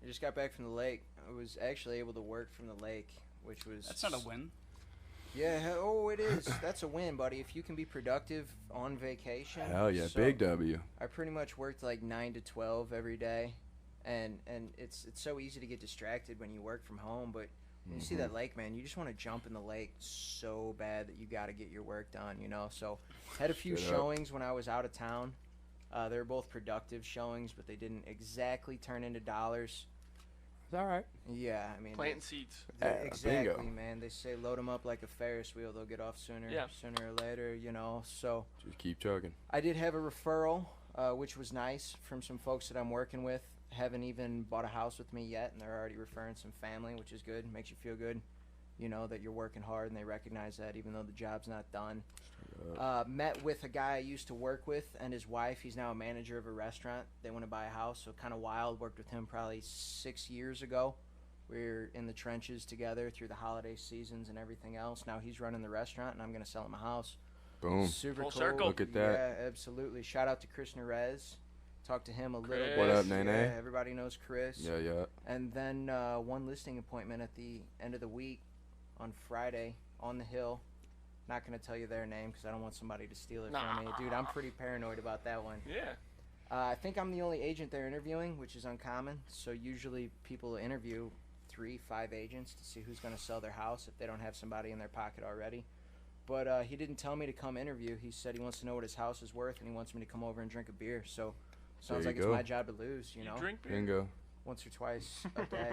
I just got back from the lake. I was actually able to work from the lake, which was... That's not a win. Yeah, oh, it is. That's a win, buddy. If you can be productive on vacation. Hell yeah, So, big W. I pretty much worked like 9 to 12 every day, and it's so easy to get distracted when you work from home, but when you see that lake, man, you just want to jump in the lake so bad that you got to get your work done, you know? So had a few Straight up. showings when I was out of town. They were both productive showings, but they didn't exactly turn into dollars. It's all right. Yeah, I mean... Planting seeds. Exactly, bingo. man. They say load them up like a Ferris wheel. They'll get off sooner or later, you know? So... Just keep chugging. I did have a referral, which was nice, from some folks that I'm working with. Haven't even bought a house with me yet, and they're already referring some family, which is good. Makes you feel good, you know, that you're working hard, and they recognize that even though the job's not done. Met with a guy I used to work with and his wife. He's now a manager of a restaurant. They want to buy a house, so kind of wild. Worked with him probably 6 years ago. We were in the trenches together through the holiday seasons and everything else. Now he's running the restaurant, and I'm going to sell him a house. Boom. Super Full cool. circle. Look at that. Yeah, absolutely. Shout out to Chris Nerez. Talked to him a little Chris. bit. What up, Nene? Yeah, everybody knows Chris. Yeah, yeah. And then one listing appointment at the end of the week on Friday on the Hill. Not going to tell you their name because I don't want somebody to steal it from me. Dude, I'm pretty paranoid about that one. Yeah. I think I'm the only agent they're interviewing, which is uncommon. So usually people interview 3-5 agents to see who's going to sell their house if they don't have somebody in their pocket already. But he didn't tell me to come interview. He said he wants to know what his house is worth, and he wants me to come over and drink a beer. So sounds There like you it's go. my job to lose, you know, drink beer? Bingo. once or twice a day.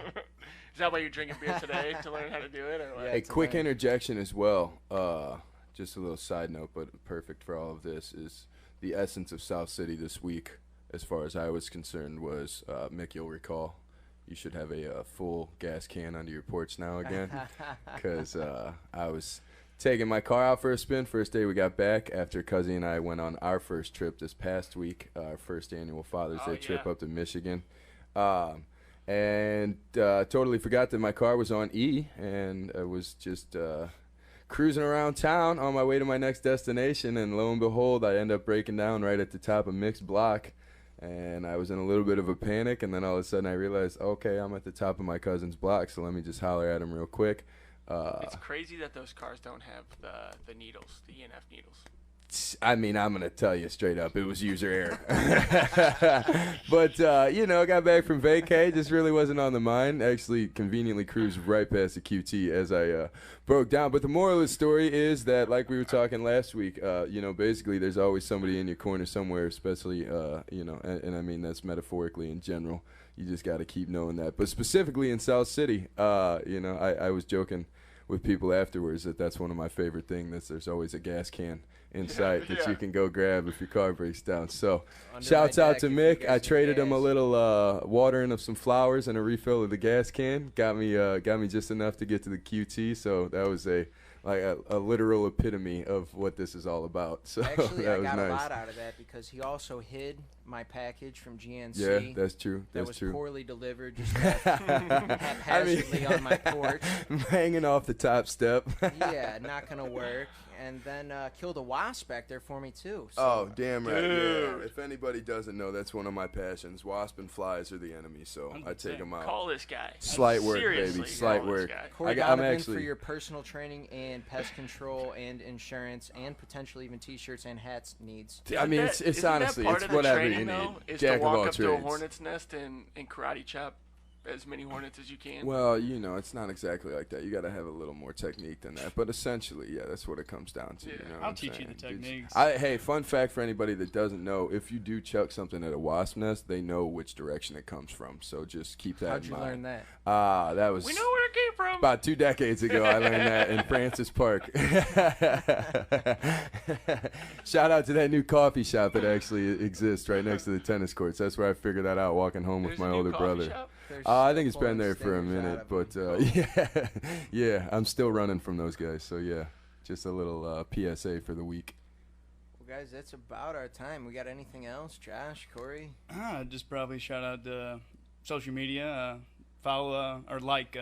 Is that why you're drinking beer today to learn how to do it, or what? Yeah. A to quick learn. interjection as well. just a little side note, but perfect for all of this, is the essence of South City this week, as far as I was concerned, was Mick, you'll recall, you should have a full gas can under your porch now again, because I was taking my car out for a spin first day we got back after Cuzzy and I went on our first trip this past week, our first annual Father's Day trip up to Michigan. And totally forgot that my car was on E, and I was just cruising around town on my way to my next destination, and lo and behold, I end up breaking down right at the top of Mick's block, and I was in a little bit of a panic, and then all of a sudden I realized, okay, I'm at the top of my cousin's block, so let me just holler at him real quick. It's crazy that those cars don't have the needles, the ENF needles. I mean, I'm going to tell you straight up, it was user error. But, I got back from vacay, just really wasn't on the mind. Actually, conveniently cruised right past the QT as I broke down. But the moral of the story is that, like we were talking last week, basically there's always somebody in your corner somewhere, especially, and I mean that's metaphorically in general. You just got to keep knowing that. But specifically in South City, I was joking with people afterwards that's one of my favorite things, there's always a gas can in sight that you can go grab if your car breaks down. So shouts out to Mick. I traded him a little watering of some flowers and a refill of the gas can. Got me just enough to get to the QT. So that was a literal epitome of what this is all about. So actually, that I was got nice. a lot out of that because he also hid my package from GNC. Yeah, that's true. That That's was true. poorly delivered, just haphazardly on my porch. Hanging off the top step. Yeah, not gonna work. And then killed a wasp back there for me too. So. Oh, damn right. Yeah. If anybody doesn't know, that's one of my passions. Wasp and flies are the enemy, so I take them out. Call this guy. Slight work, Seriously, baby. Slight call this work. guy. Corey I'm Donovan actually for your personal training and pest control and insurance and potentially even T-shirts and hats needs. I mean, it's isn't honestly, that part it's of the whatever training, you though, need. is Jack to of all walk up to a trades. hornet's nest and karate chop as many hornets as you can. Well, it's not exactly like that. You got to have a little more technique than that. But essentially, yeah, that's what it comes down to. Yeah. You know what I'll I'm teach you saying? the techniques. Hey, fun fact for anybody that doesn't know, if you do chuck something at a wasp nest, they know which direction it comes from. So just keep that How'd in you mind. learn that? That was We know where it came from. about 2 decades ago. I learned that in Francis Park. Shout out to that new coffee shop that actually exists right next to the tennis courts. That's where I figured that out walking home with There's my a new older coffee brother. shop? I think it's been Pulling there for a stingers out minute, of but yeah, I'm still running from those guys. So yeah, just a little PSA for the week. Well, guys, that's about our time. We got anything else, Josh, Corey? Just probably shout out to social media. Follow or like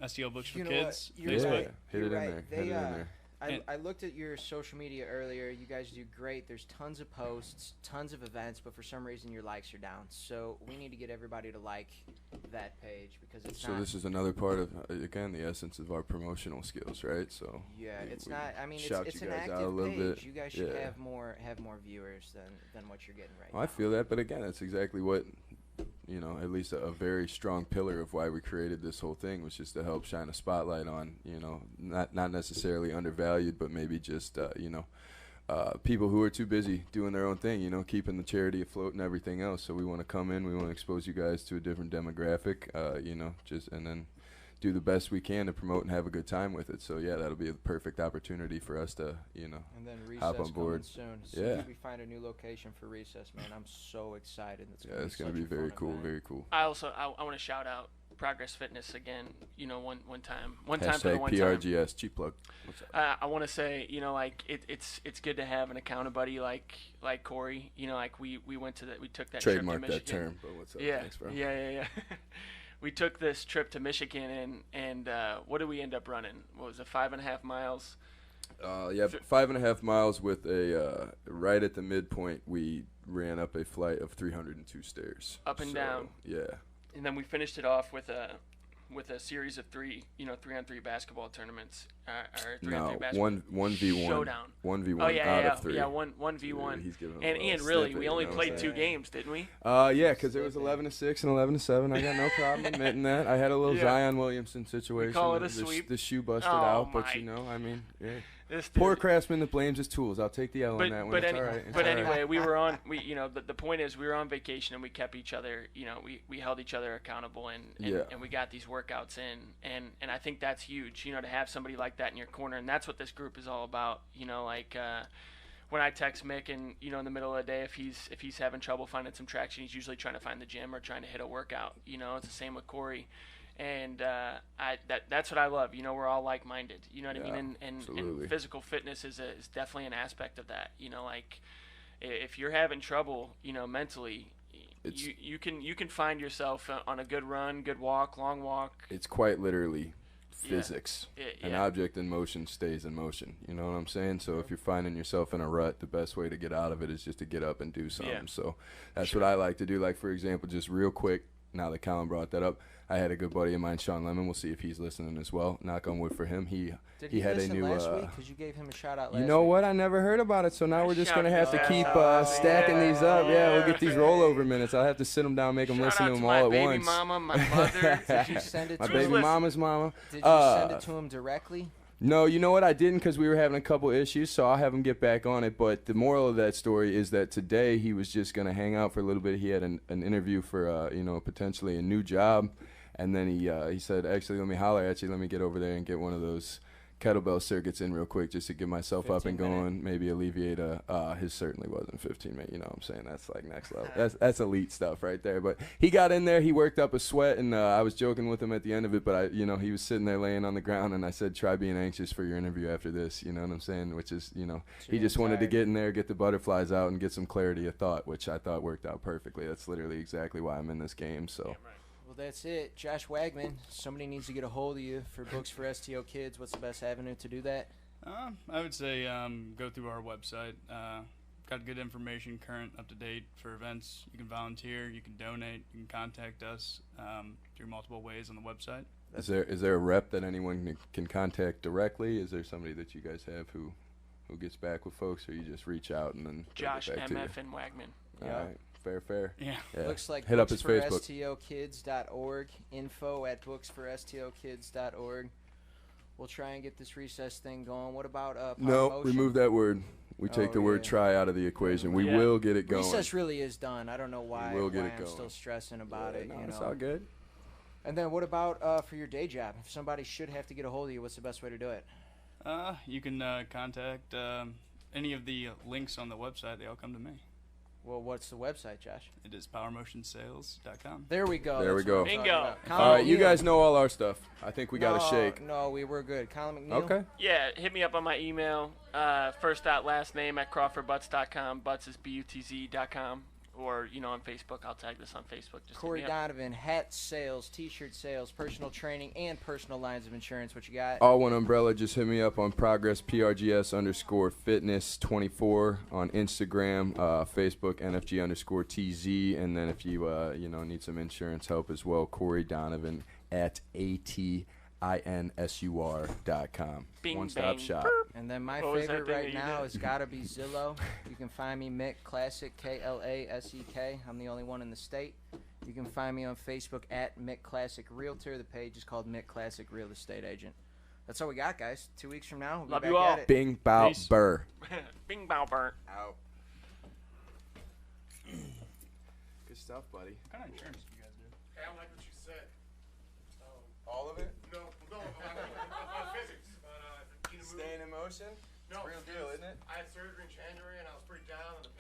STL Books for You know Kids. what? You're Yeah, right. hit You're it in right. there. They, Hit it in there. I looked at your social media earlier. You guys do great. There's tons of posts, tons of events, but for some reason your likes are down. So we need to get everybody to like that page because it's So not. this is another part of, again, the essence of our promotional skills, right? So Yeah, we- it's we not. I mean, shout it's you an guys out active a little page. bit. You guys should Yeah. have more viewers than what you're getting right Well, now. I feel that, but again, that's exactly what, at least a very strong pillar of why we created this whole thing was just to help shine a spotlight on, not necessarily undervalued, but maybe just, people who are too busy doing their own thing, keeping the charity afloat and everything else. So we want to come in, we want to expose you guys to a different demographic, and then do the best we can to promote and have a good time with it. So yeah, that'll be a perfect opportunity for us to, And then recess hop on board. coming soon. As Yeah. soon as we find a new location for recess, man, I'm so excited. It's yeah, it's gonna be very cool, very cool. I want to shout out Progress Fitness again. One time for the Hashtag one PRGS, cheap plug. What's up? time. I want to say, it's good to have an accountability buddy like Corey. We went to we took that Trademark trip to that Michigan. term, but what's up? Yeah, Thanks, bro. yeah. We took this trip to Michigan and what did we end up running? What was it, 5.5 miles? 5.5 miles with a right at the midpoint. We ran up a flight of 302 stairs. Up and down. Yeah. And then we finished it off with a series of 3-on-3 basketball tournaments. Or 3-on-3 basketball 1v1 showdown. 1v1 Oh yeah, out yeah, of 3. yeah. 1v1. Yeah, he's giving a And little Ian, really, snippet, we only you know played what I'm 2 saying? games, didn't we? Yeah, because it was 11-6 and 11-7. I got no problem admitting that. I had a little Yeah. Zion Williamson situation. call it a The sweep. The shoe busted Oh, out, but my. I mean, yeah. This Poor dude. craftsman that blames his tools. I'll take the L on that one. It's all right. It's But all right. anyway, we were on. The point is, we were on vacation and we kept each other. We held each other accountable and we got these workouts in. And I think that's huge. To have somebody like that in your corner, and that's what this group is all about. When I text Mick and in the middle of the day, if he's having trouble finding some traction, he's usually trying to find the gym or trying to hit a workout. It's the same with Corey. And that's what I love. We're all like-minded. You know what I mean? And physical fitness is definitely an aspect of that. If you're having trouble, mentally, you can find yourself on a good run, good walk, long walk. It's quite literally physics. An object in motion stays in motion. You know what I'm saying? So if you're finding yourself in a rut, the best way to get out of it is just to get up and do something. Yeah. So that's what I like to do. Like, for example, just real quick, now that Colin brought that up, I had a good buddy of mine, Sean Lemon. We'll see if he's listening as well. Knock on wood for him. He had a new. Last week? Because you gave him a shout out last week. You know what? I never heard about it. So now we're just gonna have to keep stacking these up. Yeah, Yeah, we'll get these rollover minutes. I'll have to sit them down, make them listen to them all at once. My baby mama, my mother. Did you send it to My him? baby mama's mama. Did you send it to him directly? No, you know what? I didn't because we were having a couple issues, so I'll have him get back on it. But the moral of that story is that today he was just going to hang out for a little bit. He had an interview for, potentially a new job. And then he said, actually, let me holler at you. Let me get over there and get one of those kettlebell circuits in real quick just to get myself up and going, maybe alleviate his certainly wasn't 15 minutes, you know what I'm saying? That's like next level. That's elite stuff right there. But he got in there, he worked up a sweat, and I was joking with him at the end of it, but he was sitting there laying on the ground, and I said, try being anxious for your interview after this, you know what I'm saying? Which is, he just wanted to get in there, get the butterflies out, and get some clarity of thought, which I thought worked out perfectly. That's literally exactly why I'm in this game, so. Damn right. Well, that's it. Josh Wagman, somebody needs to get a hold of you for Books for STL Kids. What's the best avenue to do that? I would say go through our website. Got good information, current, up to date for events. You can volunteer, you can donate, you can contact us through multiple ways on the website. Is there a rep that anyone can contact directly? Is there somebody that you guys have who gets back with folks, or you just reach out and then Josh get back to you? MF and Wagman. All right. Fair. Yeah. Looks like hit up his Facebook. booksforstlkids.org, info@booksforstlkids.org. We'll try and get this recess thing going. What about No, promotion? remove that word. We take the word try out of the equation. We will get it going. Recess really is done. I don't know why, We will get why it I'm going. still stressing about it. It's all good. And then what about for your day job? If somebody should have to get a hold of you, what's the best way to do it? You can contact any of the links on the website. They all come to me. Well, what's the website, Josh? It is powermotionsales.com. There we go. There we That's go. what I'm talking Bingo. about. All Colin right, you McNeil. guys know all our stuff. I think we got a shake. No, we were good. Colin McNeil. Okay. Yeah, hit me up on my email, first dot last name at crawfordbutts.com. Butts is BUTZ.com. Or, on Facebook. I'll tag this on Facebook. Just Corey hit me up. Donovan, hat sales, T-shirt sales, personal training, and personal lines of insurance. What you got? All one umbrella. Just hit me up on Progress PRGS_fitness 24 on Instagram, Facebook NFG_TZ, and then if you need some insurance help as well, Corey Donovan at ATINSUR.com. Bing, One-stop bang, shop. burp. And then my What was that favorite thing right that you now did? has got to be Zillow. You can find me Mick Classic, KLASEK. I'm the only one in the state. You can find me on Facebook at Mick Classic Realtor. The page is called Mick Classic Real Estate Agent. That's all we got, guys. 2 weeks from now, we'll be Love back you all. at it. Bing, bow, Peace. burr. Bing, bow, burnt. Out. Good stuff, buddy. What kind of insurance do you guys do? Hey, I like what you said. All of it? No, on physics. Staying in motion? No, Real deal, isn't it? I had surgery in January and I was pretty down on the